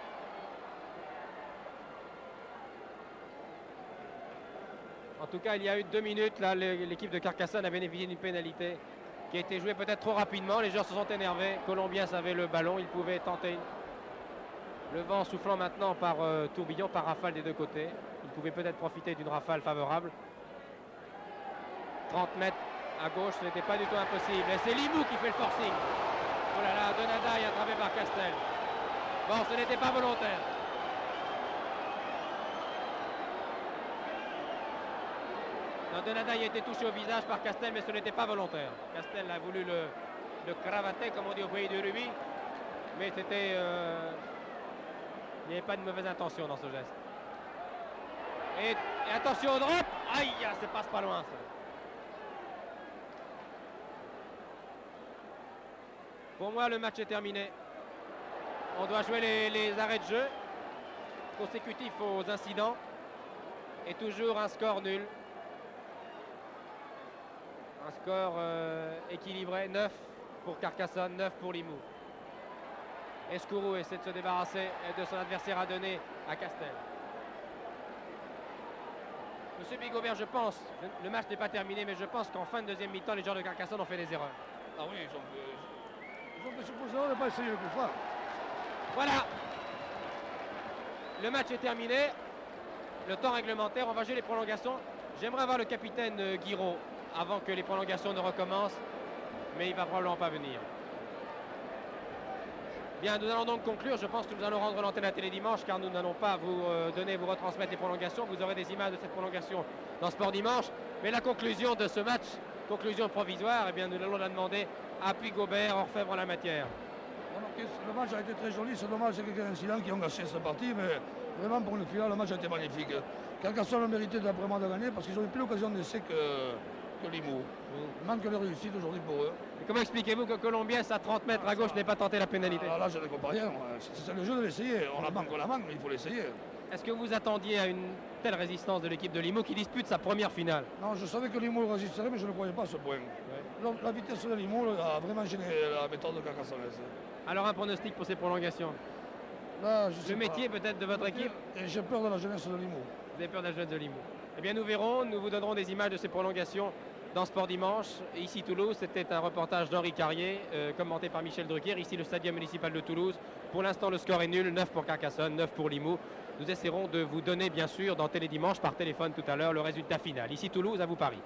En tout cas, il y a eu 2 minutes, là, l'équipe de Carcassonne a bénéficié d'une pénalité qui a été jouée peut-être trop rapidement. Les joueurs se sont énervés. Colombiens avaient le ballon, ils pouvaient tenter. Le vent soufflant maintenant par tourbillon, par rafale des deux côtés. Ils pouvaient peut-être profiter d'une rafale favorable. 30 mètres à gauche, ce n'était pas du tout impossible. Et c'est Limou qui fait le forcing. Oh là là, Donadaille attrapé par Castel. Bon, ce n'était pas volontaire. Non, Donadaille a été touché au visage par Castel, mais ce n'était pas volontaire. Castel a voulu le cravater, comme on dit au pays du rugby. Mais c'était... il n'y avait pas de mauvaise intention dans ce geste. Et attention au drop. Aïe, ça passe pas loin, ça. Pour moi, le match est terminé. On doit jouer les arrêts de jeu consécutifs aux incidents. Et toujours un score nul. Un score équilibré. 9 pour Carcassonne, 9 pour Limoux. Escourou essaie de se débarrasser de son adversaire à donner à Castel. Monsieur Bigobert, je pense, le match n'est pas terminé, mais je pense qu'en fin de deuxième mi-temps, les joueurs de Carcassonne ont fait des erreurs. Ah oui, ils ont fait supposer de pas essayer le coup franc. Voilà. Le match est terminé. Le temps réglementaire, on va jouer les prolongations. J'aimerais avoir le capitaine Guiraud avant que les prolongations ne recommencent, mais il va probablement pas venir. Bien, nous allons donc conclure. Je pense que nous allons rendre l'antenne à Télé Dimanche, car nous n'allons pas vous retransmettre les prolongations. Vous aurez des images de cette prolongation dans Sport Dimanche. Mais la conclusion de ce match, conclusion provisoire, eh bien, nous allons la demander à Puy-Gobert, orfèvre en la matière. Le match a été très joli. C'est dommage, c'est quelques incidents qui ont gâché cette partie, mais vraiment pour le final, le match a été magnifique. Carcassonne a mérité vraiment de gagner parce qu'ils ont eu plus l'occasion d'essai que Limoux. Il manque de réussite aujourd'hui pour eux. Et comment expliquez-vous que Colombiens à 30 mètres à gauche n'ait pas tenté la pénalité? Là, je ne comprends rien. C'est le jeu de l'essayer. On la manque, mais il faut l'essayer. Est-ce que vous attendiez à une telle résistance de l'équipe de Limoux qui dispute sa première finale? Non, je savais que Limoux résisterait, mais je ne croyais pas à ce point. Ouais. La vitesse de Limoux a vraiment gêné la méthode de Carcassonne. Alors un pronostic pour ces prolongations? Là, le métier peut-être de votre équipe? J'ai peur de la jeunesse de Limoux. Vous avez peur de la jeunesse de Limoux? Eh bien, nous verrons. Nous vous donnerons des images de ces prolongations dans Sport Dimanche. Ici, Toulouse, c'était un reportage d'Henri Carrier, commenté par Michel Drucker. Ici, le stadium municipal de Toulouse. Pour l'instant, le score est nul. 9 pour Carcassonne, 9 pour Limoux. Nous essaierons de vous donner, bien sûr, dans Télé Dimanche, par téléphone tout à l'heure, le résultat final. Ici, Toulouse, à vous Paris.